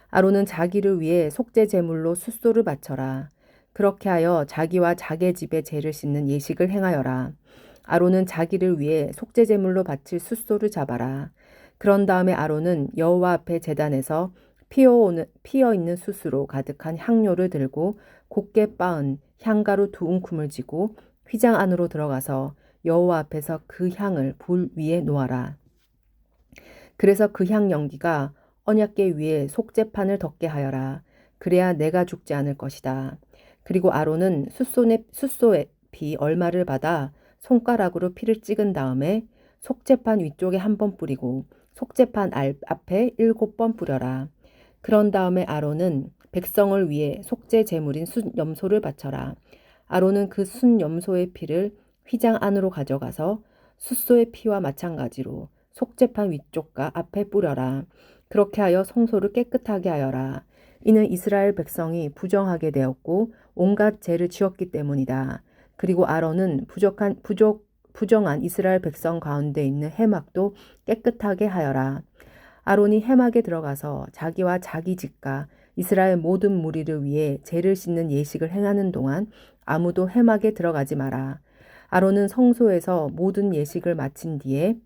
아론은 자기를 위해 속죄 제물로 숫소를 바쳐라. 그렇게 하여 자기와 자기 집의 죄를 씻는 예식을 행하여라. 아론은 자기를 위해 속죄 제물로 바칠 숫소를 잡아라. 그런 다음에 아론은 여호와 앞에 제단에서 피어 있는 숯으로 가득한 향료를 들고 곱게 빻은 향가루 2움큼을 쥐고 휘장 안으로 들어가서 여호와 앞에서 그 향을 불 위에 놓아라. 그래서 그 향 연기가 언약궤 위에 속죄판을 덮게 하여라. 그래야 내가 죽지 않을 것이다. 그리고 아론은 숫소의 피 얼마를 받아 손가락으로 피를 찍은 다음에 속죄판 위쪽에 1번 뿌리고 속죄판 앞에 7번 뿌려라. 그런 다음에 아론은 백성을 위해 속죄 제물인 순염소를 바쳐라. 아론은 그 순염소의 피를 휘장 안으로 가져가서 숫소의 피와 마찬가지로 속죄판 위쪽과 앞에 뿌려라. 그렇게 하여 성소를 깨끗하게 하여라. 이는 이스라엘 백성이 부정하게 되었고 온갖 죄를 지었기 때문이다. 그리고 아론은 부정한 이스라엘 백성 가운데 있는 해막도 깨끗하게 하여라. 아론이 해막에 들어가서 자기와 자기 집과 이스라엘 모든 무리를 위해 죄를 씻는 예식을 행하는 동안 아무도 해막에 들어가지 마라. 아론은 성소에서 모든 예식을 마친 뒤에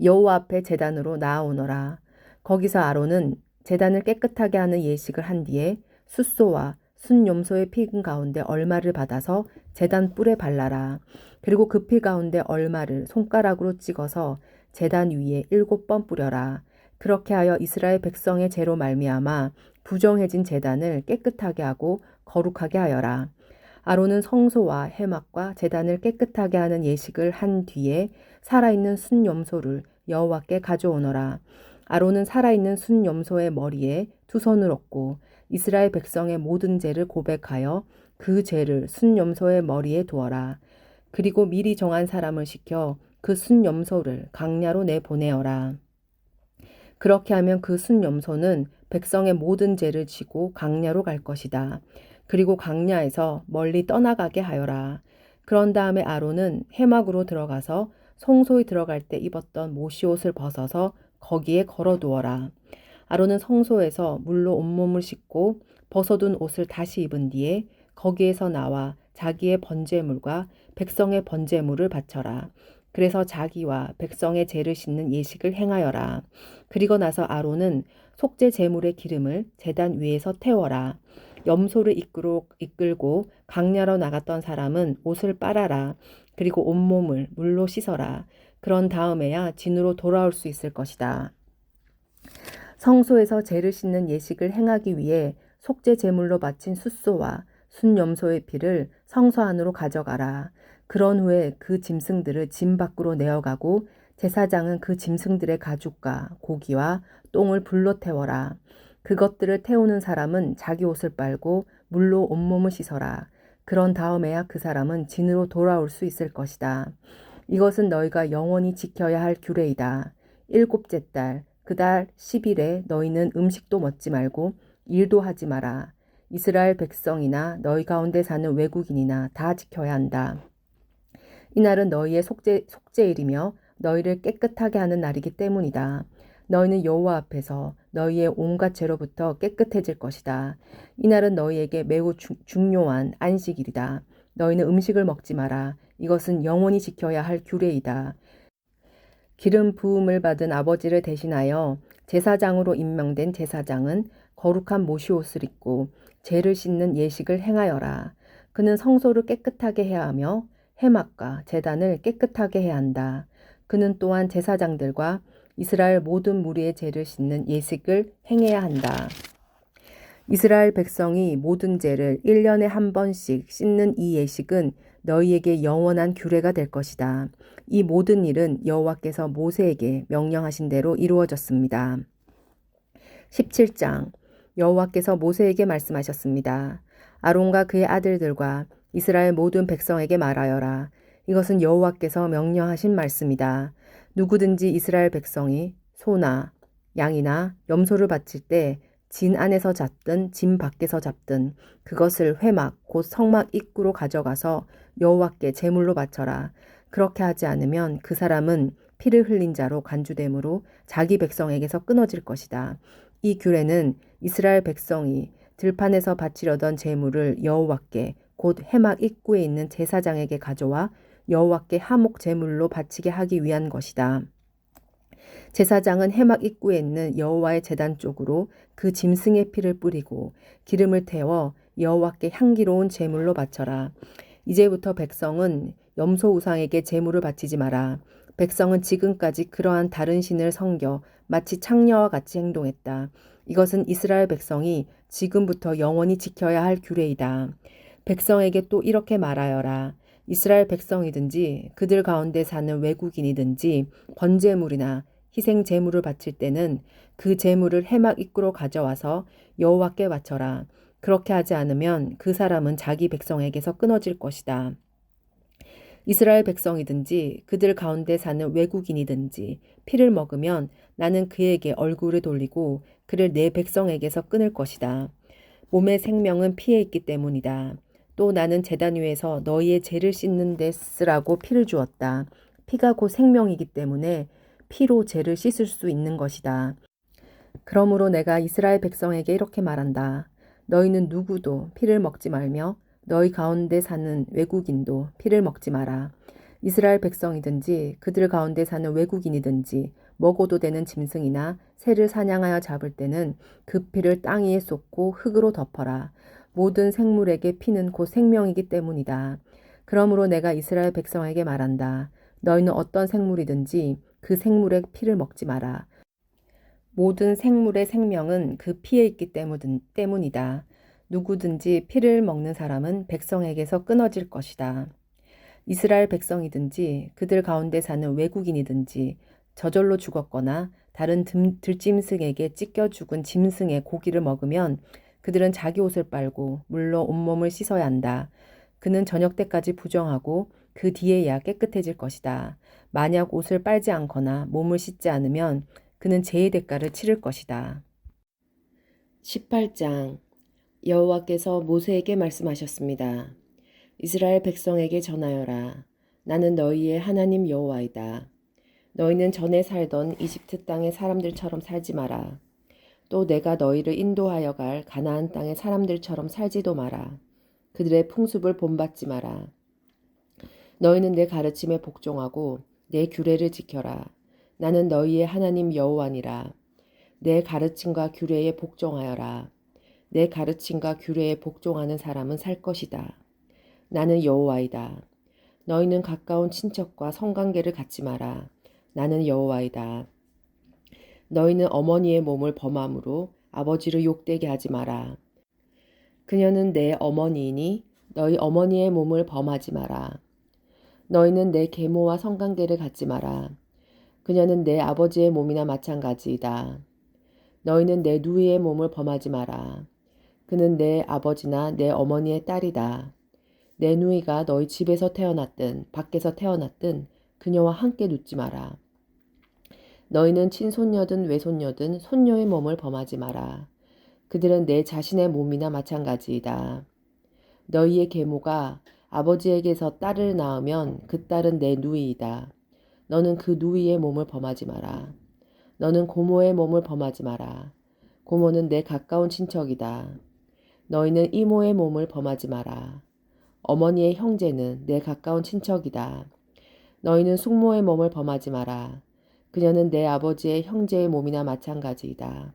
여호와 앞에 제단으로 나아오너라. 거기서 아론은 제단을 깨끗하게 하는 예식을 한 뒤에 숫소와 순염소의 피 가운데 얼마를 받아서 제단 뿔에 발라라. 그리고 그 피 가운데 얼마를 손가락으로 찍어서 제단 위에 7번 뿌려라. 그렇게 하여 이스라엘 백성의 죄로 말미암아 부정해진 제단을 깨끗하게 하고 거룩하게 하여라. 아론은 성소와 해막과 제단을 깨끗하게 하는 예식을 한 뒤에 살아있는 순염소를 여호와께 가져오너라. 아론은 살아있는 순염소의 머리에 2손을 얹고 이스라엘 백성의 모든 죄를 고백하여 그 죄를 순염소의 머리에 두어라. 그리고 미리 정한 사람을 시켜 그 순염소를 광야로 내보내어라. 그렇게 하면 그 순염소는 백성의 모든 죄를 지고 광야로 갈 것이다. 그리고 광야에서 멀리 떠나가게 하여라. 그런 다음에 아론은 해막으로 들어가서 성소에 들어갈 때 입었던 모시옷을 벗어서 거기에 걸어두어라. 아론은 성소에서 물로 온몸을 씻고 벗어둔 옷을 다시 입은 뒤에 거기에서 나와 자기의 번제물과 백성의 번제물을 바쳐라. 그래서 자기와 백성의 죄를 씻는 예식을 행하여라. 그리고 나서 아론은 속죄 제물의 기름을 제단 위에서 태워라. 염소를 이끌고 광야로 나갔던 사람은 옷을 빨아라. 그리고 온몸을 물로 씻어라. 그런 다음에야 진으로 돌아올 수 있을 것이다. 성소에서 죄를 씻는 예식을 행하기 위해 속죄 제물로 바친 숫소와 순염소의 피를 성소 안으로 가져가라. 그런 후에 그 짐승들을 짐 밖으로 내어가고 제사장은 그 짐승들의 가죽과 고기와 똥을 불로 태워라. 그것들을 태우는 사람은 자기 옷을 빨고 물로 온몸을 씻어라. 그런 다음에야 그 사람은 진으로 돌아올 수 있을 것이다. 이것은 너희가 영원히 지켜야 할 규례이다. 7째 달, 그 달 10일에 너희는 음식도 먹지 말고 일도 하지 마라. 이스라엘 백성이나 너희 가운데 사는 외국인이나 다 지켜야 한다. 이날은 너희의 속죄일이며 너희를 깨끗하게 하는 날이기 때문이다. 너희는 여호와 앞에서 너희의 온갖 죄로부터 깨끗해질 것이다. 이날은 너희에게 매우 중요한 안식일이다. 너희는 음식을 먹지 마라. 이것은 영원히 지켜야 할 규례이다. 기름 부음을 받은 아버지를 대신하여 제사장으로 임명된 제사장은 거룩한 모시옷을 입고 죄를 씻는 예식을 행하여라. 그는 성소를 깨끗하게 해야 하며 회막과 제단을 깨끗하게 해야 한다. 그는 또한 제사장들과 이스라엘 모든 무리의 죄를 씻는 예식을 행해야 한다. 이스라엘 백성이 모든 죄를 1년에 한 번씩 씻는 이 예식은 너희에게 영원한 규례가 될 것이다. 이 모든 일은 여호와께서 모세에게 명령하신 대로 이루어졌습니다. 17장 여호와께서 모세에게 말씀하셨습니다. 아론과 그의 아들들과 이스라엘 모든 백성에게 말하여라. 이것은 여호와께서 명령하신 말씀이다. 누구든지 이스라엘 백성이 소나 양이나 염소를 바칠 때 진 안에서 잡든 진 밖에서 잡든 그것을 회막 곧 성막 입구로 가져가서 여호와께 제물로 바쳐라. 그렇게 하지 않으면 그 사람은 피를 흘린 자로 간주됨으로 자기 백성에게서 끊어질 것이다. 이 규례는 이스라엘 백성이 들판에서 바치려던 제물을 여호와께 곧 회막 입구에 있는 제사장에게 가져와 여호와께 하목 제물로 바치게 하기 위한 것이다. 제사장은 회막 입구에 있는 여호와의 제단 쪽으로 그 짐승의 피를 뿌리고 기름을 태워 여호와께 향기로운 제물로 바쳐라. 이제부터 백성은 염소 우상에게 제물을 바치지 마라. 백성은 지금까지 그러한 다른 신을 섬겨 마치 창녀와 같이 행동했다. 이것은 이스라엘 백성이 지금부터 영원히 지켜야 할 규례이다. 백성에게 또 이렇게 말하여라. 이스라엘 백성이든지 그들 가운데 사는 외국인이든지 번제물이나 희생 제물을 바칠 때는 그 제물을 회막 입구로 가져와서 여호와께 바쳐라. 그렇게 하지 않으면 그 사람은 자기 백성에게서 끊어질 것이다. 이스라엘 백성이든지 그들 가운데 사는 외국인이든지 피를 먹으면 나는 그에게 얼굴을 돌리고 그를 내 백성에게서 끊을 것이다. 몸의 생명은 피에 있기 때문이다. 또 나는 제단 위에서 너희의 죄를 씻는 데 쓰라고 피를 주었다. 피가 곧 생명이기 때문에 피로 죄를 씻을 수 있는 것이다. 그러므로 내가 이스라엘 백성에게 이렇게 말한다. 너희는 누구도 피를 먹지 말며 너희 가운데 사는 외국인도 피를 먹지 마라. 이스라엘 백성이든지 그들 가운데 사는 외국인이든지 먹어도 되는 짐승이나 새를 사냥하여 잡을 때는 그 피를 땅 위에 쏟고 흙으로 덮어라. 모든 생물에게 피는 곧 생명이기 때문이다. 그러므로 내가 이스라엘 백성에게 말한다. 너희는 어떤 생물이든지 그 생물의 피를 먹지 마라. 모든 생물의 생명은 그 피에 있기 때문이다. 누구든지 피를 먹는 사람은 백성에게서 끊어질 것이다. 이스라엘 백성이든지 그들 가운데 사는 외국인이든지 저절로 죽었거나 다른 들짐승에게 찢겨 죽은 짐승의 고기를 먹으면 그들은 자기 옷을 빨고 물로 온몸을 씻어야 한다. 그는 저녁 때까지 부정하고 그 뒤에야 깨끗해질 것이다. 만약 옷을 빨지 않거나 몸을 씻지 않으면 그는 죄의 대가를 치를 것이다. 18장 여호와께서 모세에게 말씀하셨습니다. 이스라엘 백성에게 전하여라. 나는 너희의 하나님 여호와이다. 너희는 전에 살던 이집트 땅의 사람들처럼 살지 마라. 또 내가 너희를 인도하여 갈 가나안 땅의 사람들처럼 살지도 마라. 그들의 풍습을 본받지 마라. 너희는 내 가르침에 복종하고 내 규례를 지켜라. 나는 너희의 하나님 여호와니라. 내 가르침과 규례에 복종하여라. 내 가르침과 규례에 복종하는 사람은 살 것이다. 나는 여호와이다. 너희는 가까운 친척과 성관계를 갖지 마라. 나는 여호와이다. 너희는 어머니의 몸을 범함으로 아버지를 욕되게 하지 마라. 그녀는 내 어머니이니 너희 어머니의 몸을 범하지 마라. 너희는 내 계모와 성관계를 갖지 마라. 그녀는 내 아버지의 몸이나 마찬가지이다. 너희는 내 누이의 몸을 범하지 마라. 그는 내 아버지나 내 어머니의 딸이다. 내 누이가 너희 집에서 태어났든 밖에서 태어났든 그녀와 함께 눕지 마라. 너희는 친손녀든 외손녀든 손녀의 몸을 범하지 마라. 그들은 내 자신의 몸이나 마찬가지이다. 너희의 계모가 아버지에게서 딸을 낳으면 그 딸은 내 누이이다. 너는 그 누이의 몸을 범하지 마라. 너는 고모의 몸을 범하지 마라. 고모는 내 가까운 친척이다. 너희는 이모의 몸을 범하지 마라. 어머니의 형제는 내 가까운 친척이다. 너희는 숙모의 몸을 범하지 마라. 그녀는 내 아버지의 형제의 몸이나 마찬가지이다.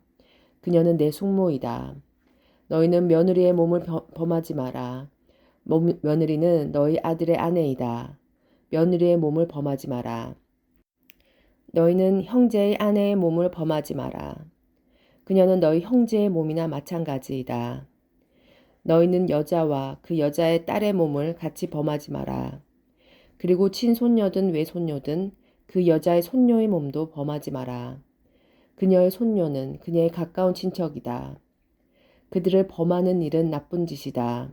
그녀는 내 숙모이다. 너희는 며느리의 몸을 범하지 마라. 며느리는 너희 아들의 아내이다. 며느리의 몸을 범하지 마라. 너희는 형제의 아내의 몸을 범하지 마라. 그녀는 너희 형제의 몸이나 마찬가지이다. 너희는 여자와 그 여자의 딸의 몸을 같이 범하지 마라. 그리고 친손녀든 외손녀든 그 여자의 손녀의 몸도 범하지 마라. 그녀의 손녀는 그녀의 가까운 친척이다. 그들을 범하는 일은 나쁜 짓이다.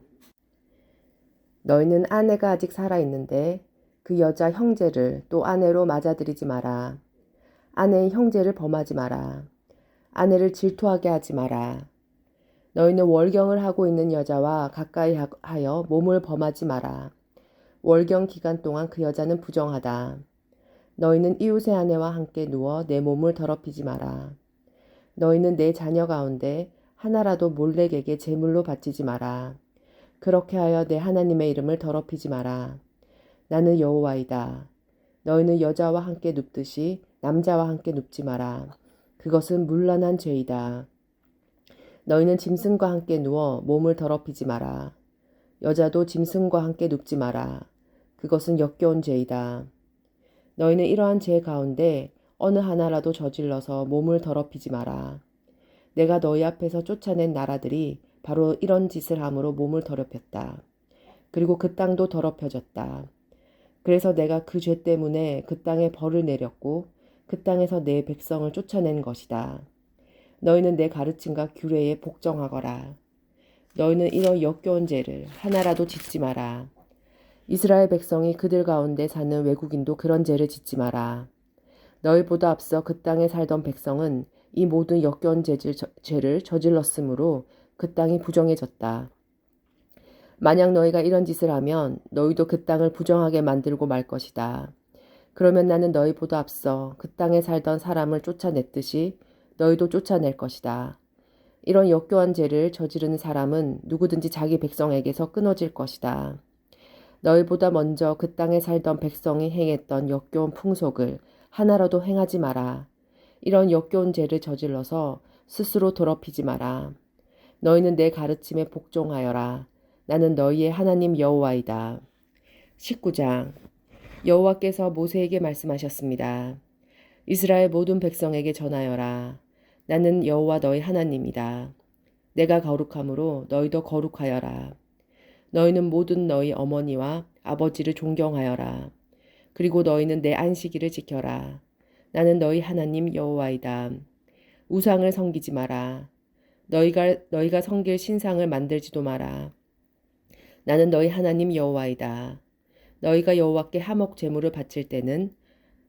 너희는 아내가 아직 살아있는데 그 여자 형제를 또 아내로 맞아들이지 마라. 아내의 형제를 범하지 마라. 아내를 질투하게 하지 마라. 너희는 월경을 하고 있는 여자와 가까이 하여 몸을 범하지 마라. 월경 기간 동안 그 여자는 부정하다. 너희는 이웃의 아내와 함께 누워 내 몸을 더럽히지 마라. 너희는 내 자녀 가운데 하나라도 몰렉에게 제물로 바치지 마라. 그렇게 하여 내 하나님의 이름을 더럽히지 마라. 나는 여호와이다. 너희는 여자와 함께 눕듯이 남자와 함께 눕지 마라. 그것은 문란한 죄이다. 너희는 짐승과 함께 누워 몸을 더럽히지 마라. 여자도 짐승과 함께 눕지 마라. 그것은 역겨운 죄이다. 너희는 이러한 죄 가운데 어느 하나라도 저질러서 몸을 더럽히지 마라. 내가 너희 앞에서 쫓아낸 나라들이 바로 이런 짓을 함으로 몸을 더럽혔다. 그리고 그 땅도 더럽혀졌다. 그래서 내가 그 죄 때문에 그 땅에 벌을 내렸고 그 땅에서 내 백성을 쫓아낸 것이다. 너희는 내 가르침과 규례에 복종하거라. 너희는 이런 역겨운 죄를 하나라도 짓지 마라. 이스라엘 백성이 그들 가운데 사는 외국인도 그런 죄를 짓지 마라. 너희보다 앞서 그 땅에 살던 백성은 이 모든 역겨운 죄를 저질렀으므로 그 땅이 부정해졌다. 만약 너희가 이런 짓을 하면 너희도 그 땅을 부정하게 만들고 말 것이다. 그러면 나는 너희보다 앞서 그 땅에 살던 사람을 쫓아냈듯이 너희도 쫓아낼 것이다. 이런 역겨운 죄를 저지르는 사람은 누구든지 자기 백성에게서 끊어질 것이다. 너희보다 먼저 그 땅에 살던 백성이 행했던 역겨운 풍속을 하나라도 행하지 마라. 이런 역겨운 죄를 저질러서 스스로 더럽히지 마라. 너희는 내 가르침에 복종하여라. 나는 너희의 하나님 여호와이다. 19장. 여호와께서 모세에게 말씀하셨습니다. 이스라엘 모든 백성에게 전하여라. 나는 여호와 너희 하나님이다. 내가 거룩함으로 너희도 거룩하여라. 너희는 모든 너희 어머니와 아버지를 존경하여라. 그리고 너희는 내 안식일을 지켜라. 나는 너희 하나님 여호와이다. 우상을 섬기지 마라. 너희가 섬길 신상을 만들지도 마라. 나는 너희 하나님 여호와이다. 너희가 여호와께 화목 제물을 바칠 때는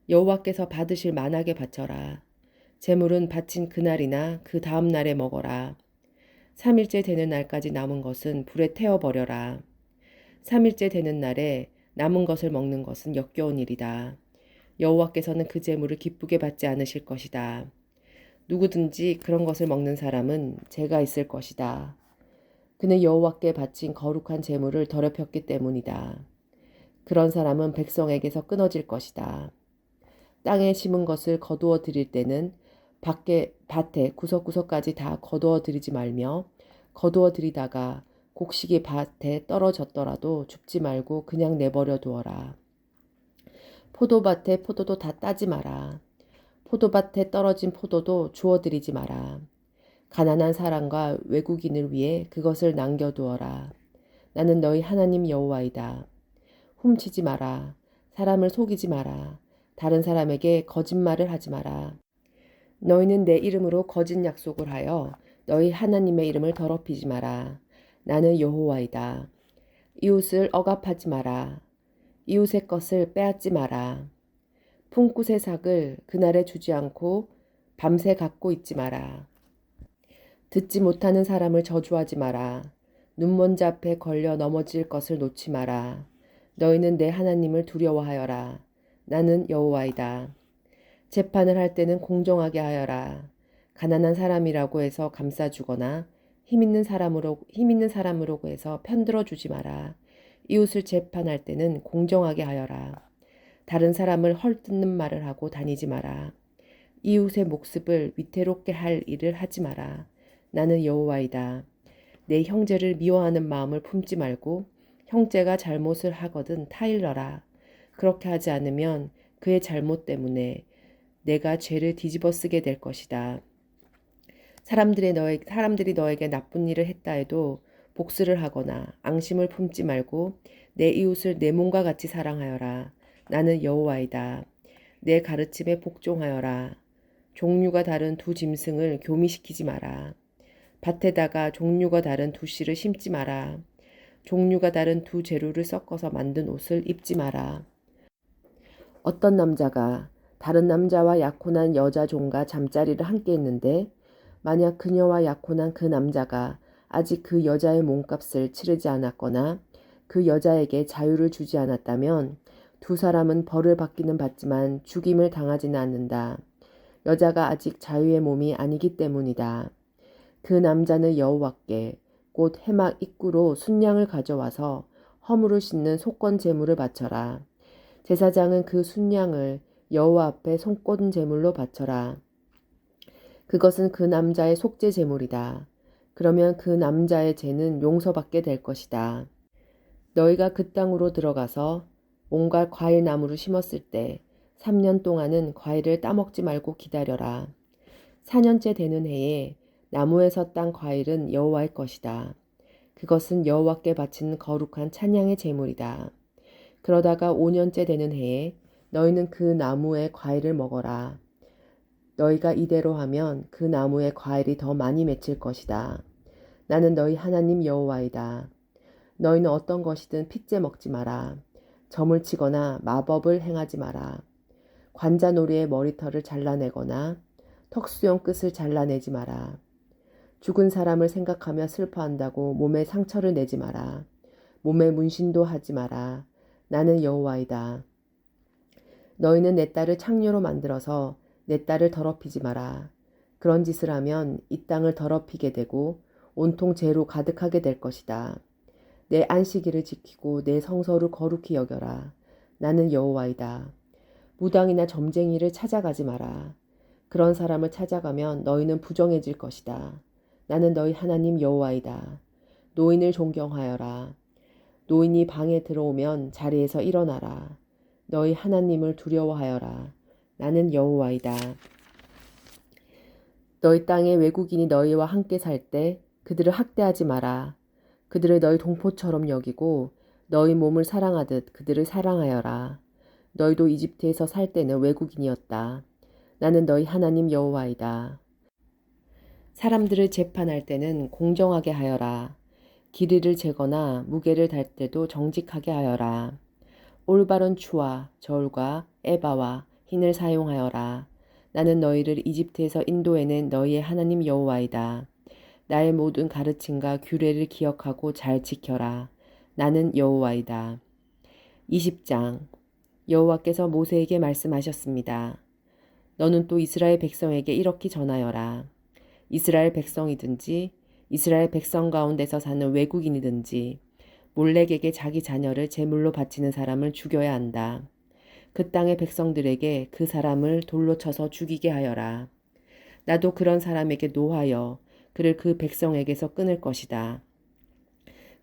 여호와께서 받으실 만하게 바쳐라. 제물은 바친 그날이나 그 다음 날에 먹어라. 3일째 되는 날까지 남은 것은 불에 태워버려라. 3일째 되는 날에 남은 것을 먹는 것은 역겨운 일이다. 여호와께서는 그 제물을 기쁘게 받지 않으실 것이다. 누구든지 그런 것을 먹는 사람은 죄가 있을 것이다. 그는 여호와께 바친 거룩한 제물을 더럽혔기 때문이다. 그런 사람은 백성에게서 끊어질 것이다. 땅에 심은 것을 거두어 드릴 때는 밭에 구석구석까지 다 거두어 드리지 말며 거두어 드리다가 곡식이 밭에 떨어졌더라도 줍지 말고 그냥 내버려 두어라. 포도밭에 포도도 다 따지 마라. 포도밭에 떨어진 포도도 주워 드리지 마라. 가난한 사람과 외국인을 위해 그것을 남겨두어라. 나는 너희 하나님 여호와이다. 훔치지 마라. 사람을 속이지 마라. 다른 사람에게 거짓말을 하지 마라. 너희는 내 이름으로 거짓 약속을 하여 너희 하나님의 이름을 더럽히지 마라. 나는 여호와이다. 이웃을 억압하지 마라. 이웃의 것을 빼앗지 마라. 품굿의 삭을 그날에 주지 않고 밤새 갖고 있지 마라. 듣지 못하는 사람을 저주하지 마라. 눈먼지 앞에 걸려 넘어질 것을 놓지 마라. 너희는 내 하나님을 두려워하여라. 나는 여호와이다. 재판을 할 때는 공정하게 하여라. 가난한 사람이라고 해서 감싸주거나 힘 있는 사람으로 해서 편들어 주지 마라. 이웃을 재판할 때는 공정하게 하여라. 다른 사람을 헐뜯는 말을 하고 다니지 마라. 이웃의 목습을 위태롭게 할 일을 하지 마라. 나는 여호와이다. 내 형제를 미워하는 마음을 품지 말고 형제가 잘못을 하거든 타일러라. 그렇게 하지 않으면 그의 잘못 때문에 내가 죄를 뒤집어 쓰게 될 것이다. 사람들이 너에게 나쁜 일을 했다 해도 복수를 하거나 앙심을 품지 말고 내 이웃을 내 몸과 같이 사랑하여라. 나는 여호와이다. 내 가르침에 복종하여라. 종류가 다른 두 짐승을 교미시키지 마라. 밭에다가 종류가 다른 두 씨를 심지 마라. 종류가 다른 두 재료를 섞어서 만든 옷을 입지 마라. 어떤 남자가 다른 남자와 약혼한 여자 종과 잠자리를 함께 했는데 만약 그녀와 약혼한 그 남자가 아직 그 여자의 몸값을 치르지 않았거나 그 여자에게 자유를 주지 않았다면 두 사람은 벌을 받기는 받지만 죽임을 당하지는 않는다. 여자가 아직 자유의 몸이 아니기 때문이다. 그 남자는 여호와께 곧 해막 입구로 순양을 가져와서 허물을 씻는 속건 제물을 바쳐라. 제사장은 그 순양을 여호와 앞에 손권 제물로 바쳐라. 그것은 그 남자의 속죄 제물이다. 그러면 그 남자의 죄는 용서받게 될 것이다. 너희가 그 땅으로 들어가서 온갖 과일 나무를 심었을 때 3년 동안은 과일을 따먹지 말고 기다려라. 4년째 되는 해에 나무에서 딴 과일은 여호와의 것이다. 그것은 여호와께 바치는 거룩한 찬양의 제물이다. 그러다가 5년째 되는 해에 너희는 그 나무의 과일을 먹어라. 너희가 이대로 하면 그 나무의 과일이 더 많이 맺힐 것이다. 나는 너희 하나님 여호와이다. 너희는 어떤 것이든 핏째 먹지 마라. 점을 치거나 마법을 행하지 마라. 관자놀이의 머리털을 잘라내거나 턱수염 끝을 잘라내지 마라. 죽은 사람을 생각하며 슬퍼한다고 몸에 상처를 내지 마라. 몸에 문신도 하지 마라. 나는 여호와이다. 너희는 내 딸을 창녀로 만들어서 내 딸을 더럽히지 마라. 그런 짓을 하면 이 땅을 더럽히게 되고 온통 죄로 가득하게 될 것이다. 내 안식일을 지키고 내 성소를 거룩히 여겨라. 나는 여호와이다. 무당이나 점쟁이를 찾아가지 마라. 그런 사람을 찾아가면 너희는 부정해질 것이다. 나는 너희 하나님 여호와이다. 노인을 존경하여라. 노인이 방에 들어오면 자리에서 일어나라. 너희 하나님을 두려워하여라. 나는 여호와이다. 너희 땅에 외국인이 너희와 함께 살 때 그들을 학대하지 마라. 그들을 너희 동포처럼 여기고 너희 몸을 사랑하듯 그들을 사랑하여라. 너희도 이집트에서 살 때는 외국인이었다. 나는 너희 하나님 여호와이다. 사람들을 재판할 때는 공정하게 하여라. 길이를 재거나 무게를 달 때도 정직하게 하여라. 올바른 추와 저울과 에바와 흰을 사용하여라. 나는 너희를 이집트에서 인도해낸 너희의 하나님 여호와이다. 나의 모든 가르침과 규례를 기억하고 잘 지켜라. 나는 여호와이다. 20장 여호와께서 모세에게 말씀하셨습니다. 너는 또 이스라엘 백성에게 이렇게 전하여라. 이스라엘 백성이든지 이스라엘 백성 가운데서 사는 외국인이든지 몰렉에게 자기 자녀를 제물로 바치는 사람을 죽여야 한다. 그 땅의 백성들에게 그 사람을 돌로 쳐서 죽이게 하여라. 나도 그런 사람에게 노하여 그를 그 백성에게서 끊을 것이다.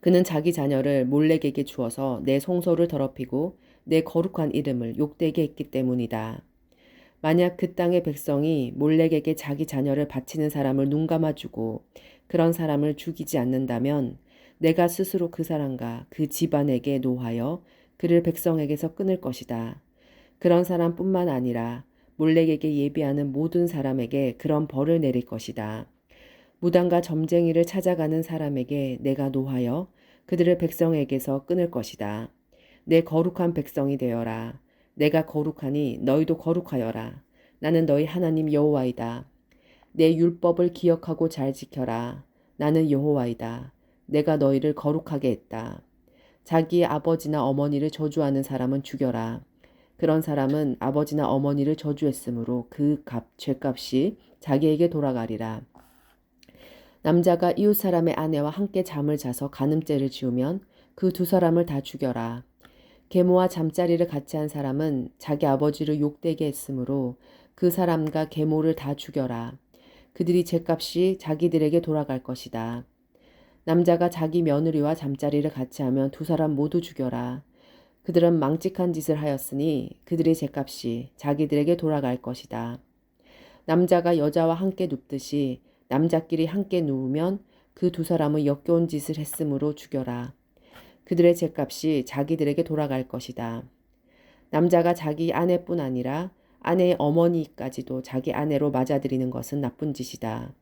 그는 자기 자녀를 몰렉에게 주어서 내 성소를 더럽히고 내 거룩한 이름을 욕되게 했기 때문이다. 만약 그 땅의 백성이 몰렉에게 자기 자녀를 바치는 사람을 눈감아주고 그런 사람을 죽이지 않는다면 내가 스스로 그 사람과 그 집안에게 노하여 그를 백성에게서 끊을 것이다. 그런 사람뿐만 아니라 몰렉에게 예비하는 모든 사람에게 그런 벌을 내릴 것이다. 무당과 점쟁이를 찾아가는 사람에게 내가 노하여 그들을 백성에게서 끊을 것이다. 내 거룩한 백성이 되어라. 내가 거룩하니 너희도 거룩하여라. 나는 너희 하나님 여호와이다. 내 율법을 기억하고 잘 지켜라. 나는 여호와이다. 내가 너희를 거룩하게 했다. 자기의 아버지나 어머니를 저주하는 사람은 죽여라. 그런 사람은 아버지나 어머니를 저주했으므로 그 죄값이 자기에게 돌아가리라. 남자가 이웃 사람의 아내와 함께 잠을 자서 간음죄를 지으면 그 두 사람을 다 죽여라. 계모와 잠자리를 같이 한 사람은 자기 아버지를 욕되게 했으므로 그 사람과 계모를 다 죽여라. 그들이 죗값이 자기들에게 돌아갈 것이다. 남자가 자기 며느리와 잠자리를 같이 하면 두 사람 모두 죽여라. 그들은 망측한 짓을 하였으니 그들의 죗값이 자기들에게 돌아갈 것이다. 남자가 여자와 함께 눕듯이 남자끼리 함께 누우면 그 두 사람은 역겨운 짓을 했으므로 죽여라. 그들의 죗값이 자기들에게 돌아갈 것이다. 남자가 자기 아내뿐 아니라 아내의 어머니까지도 자기 아내로 맞아들이는 것은 나쁜 짓이다.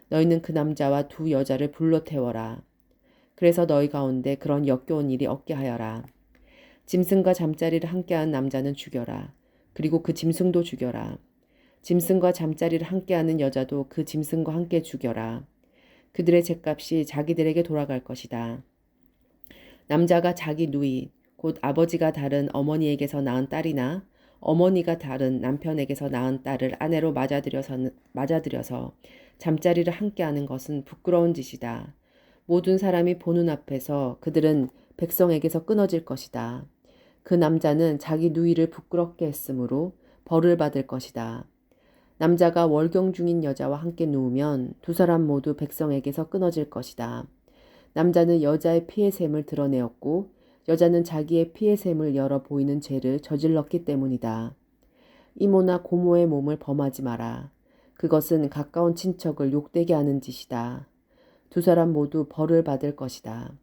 너희는 그 남자와 두 여자를 불로 태워라. 그래서 너희 가운데 그런 역겨운 일이 없게 하여라. 짐승과 잠자리를 함께하는 남자는 죽여라. 그리고 그 짐승도 죽여라. 짐승과 잠자리를 함께하는 여자도 그 짐승과 함께 죽여라. 그들의 죗값이 자기들에게 돌아갈 것이다. 남자가 자기 누이, 곧 아버지가 다른 어머니에게서 낳은 딸이나 어머니가 다른 남편에게서 낳은 딸을 아내로 맞아들여서 잠자리를 함께하는 것은 부끄러운 짓이다. 모든 사람이 보는 앞에서 그들은 백성에게서 끊어질 것이다. 그 남자는 자기 누이를 부끄럽게 했으므로 벌을 받을 것이다. 남자가 월경 중인 여자와 함께 누우면 두 사람 모두 백성에게서 끊어질 것이다. 남자는 여자의 피의 샘을 드러내었고 여자는 자기의 피의 샘을 열어 보이는 죄를 저질렀기 때문이다. 이모나 고모의 몸을 범하지 마라. 그것은 가까운 친척을 욕되게 하는 짓이다. 두 사람 모두 벌을 받을 것이다.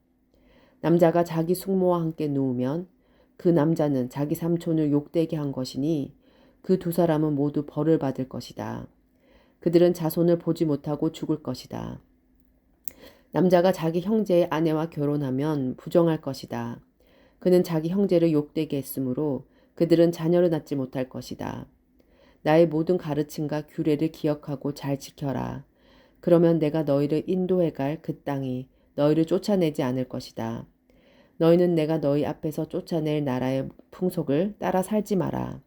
남자가 자기 숙모와 함께 누우면 그 남자는 자기 삼촌을 욕되게 한 것이니 그 두 사람은 모두 벌을 받을 것이다. 그들은 자손을 보지 못하고 죽을 것이다. 남자가 자기 형제의 아내와 결혼하면 부정할 것이다. 그는 자기 형제를 욕되게 했으므로 그들은 자녀를 낳지 못할 것이다. 나의 모든 가르침과 규례를 기억하고 잘 지켜라. 그러면 내가 너희를 인도해 갈 그 땅이 너희를 쫓아내지 않을 것이다. 너희는 내가 너희 앞에서 쫓아낼 나라의 풍속을 따라 살지 마라.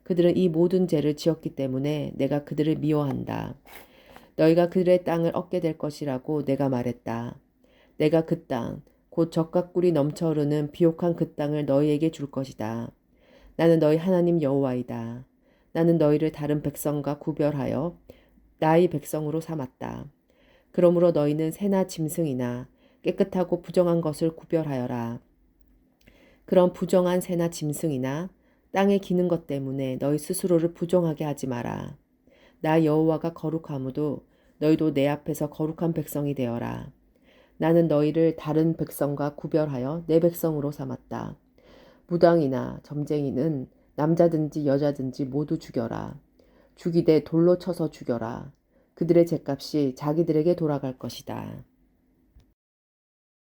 그들은 이 모든 죄를 지었기 때문에 내가 그들을 미워한다. 너희가 그들의 땅을 얻게 될 것이라고 내가 말했다. 내가 그 땅, 곧 젖과 꿀이 넘쳐 흐르는 비옥한 그 땅을 너희에게 줄 것이다. 나는 너희 하나님 여호와이다. 나는 너희를 다른 백성과 구별하여 나의 백성으로 삼았다. 그러므로 너희는 새나 짐승이나 깨끗하고 부정한 것을 구별하여라. 그런 부정한 새나 짐승이나 땅에 기는 것 때문에 너희 스스로를 부정하게 하지 마라. 나 여호와가 거룩하므로 너희도 내 앞에서 거룩한 백성이 되어라. 나는 너희를 다른 백성과 구별하여 내 백성으로 삼았다. 무당이나 점쟁이는 남자든지 여자든지 모두 죽여라. 죽이되 돌로 쳐서 죽여라. 그들의 죗값이 자기들에게 돌아갈 것이다.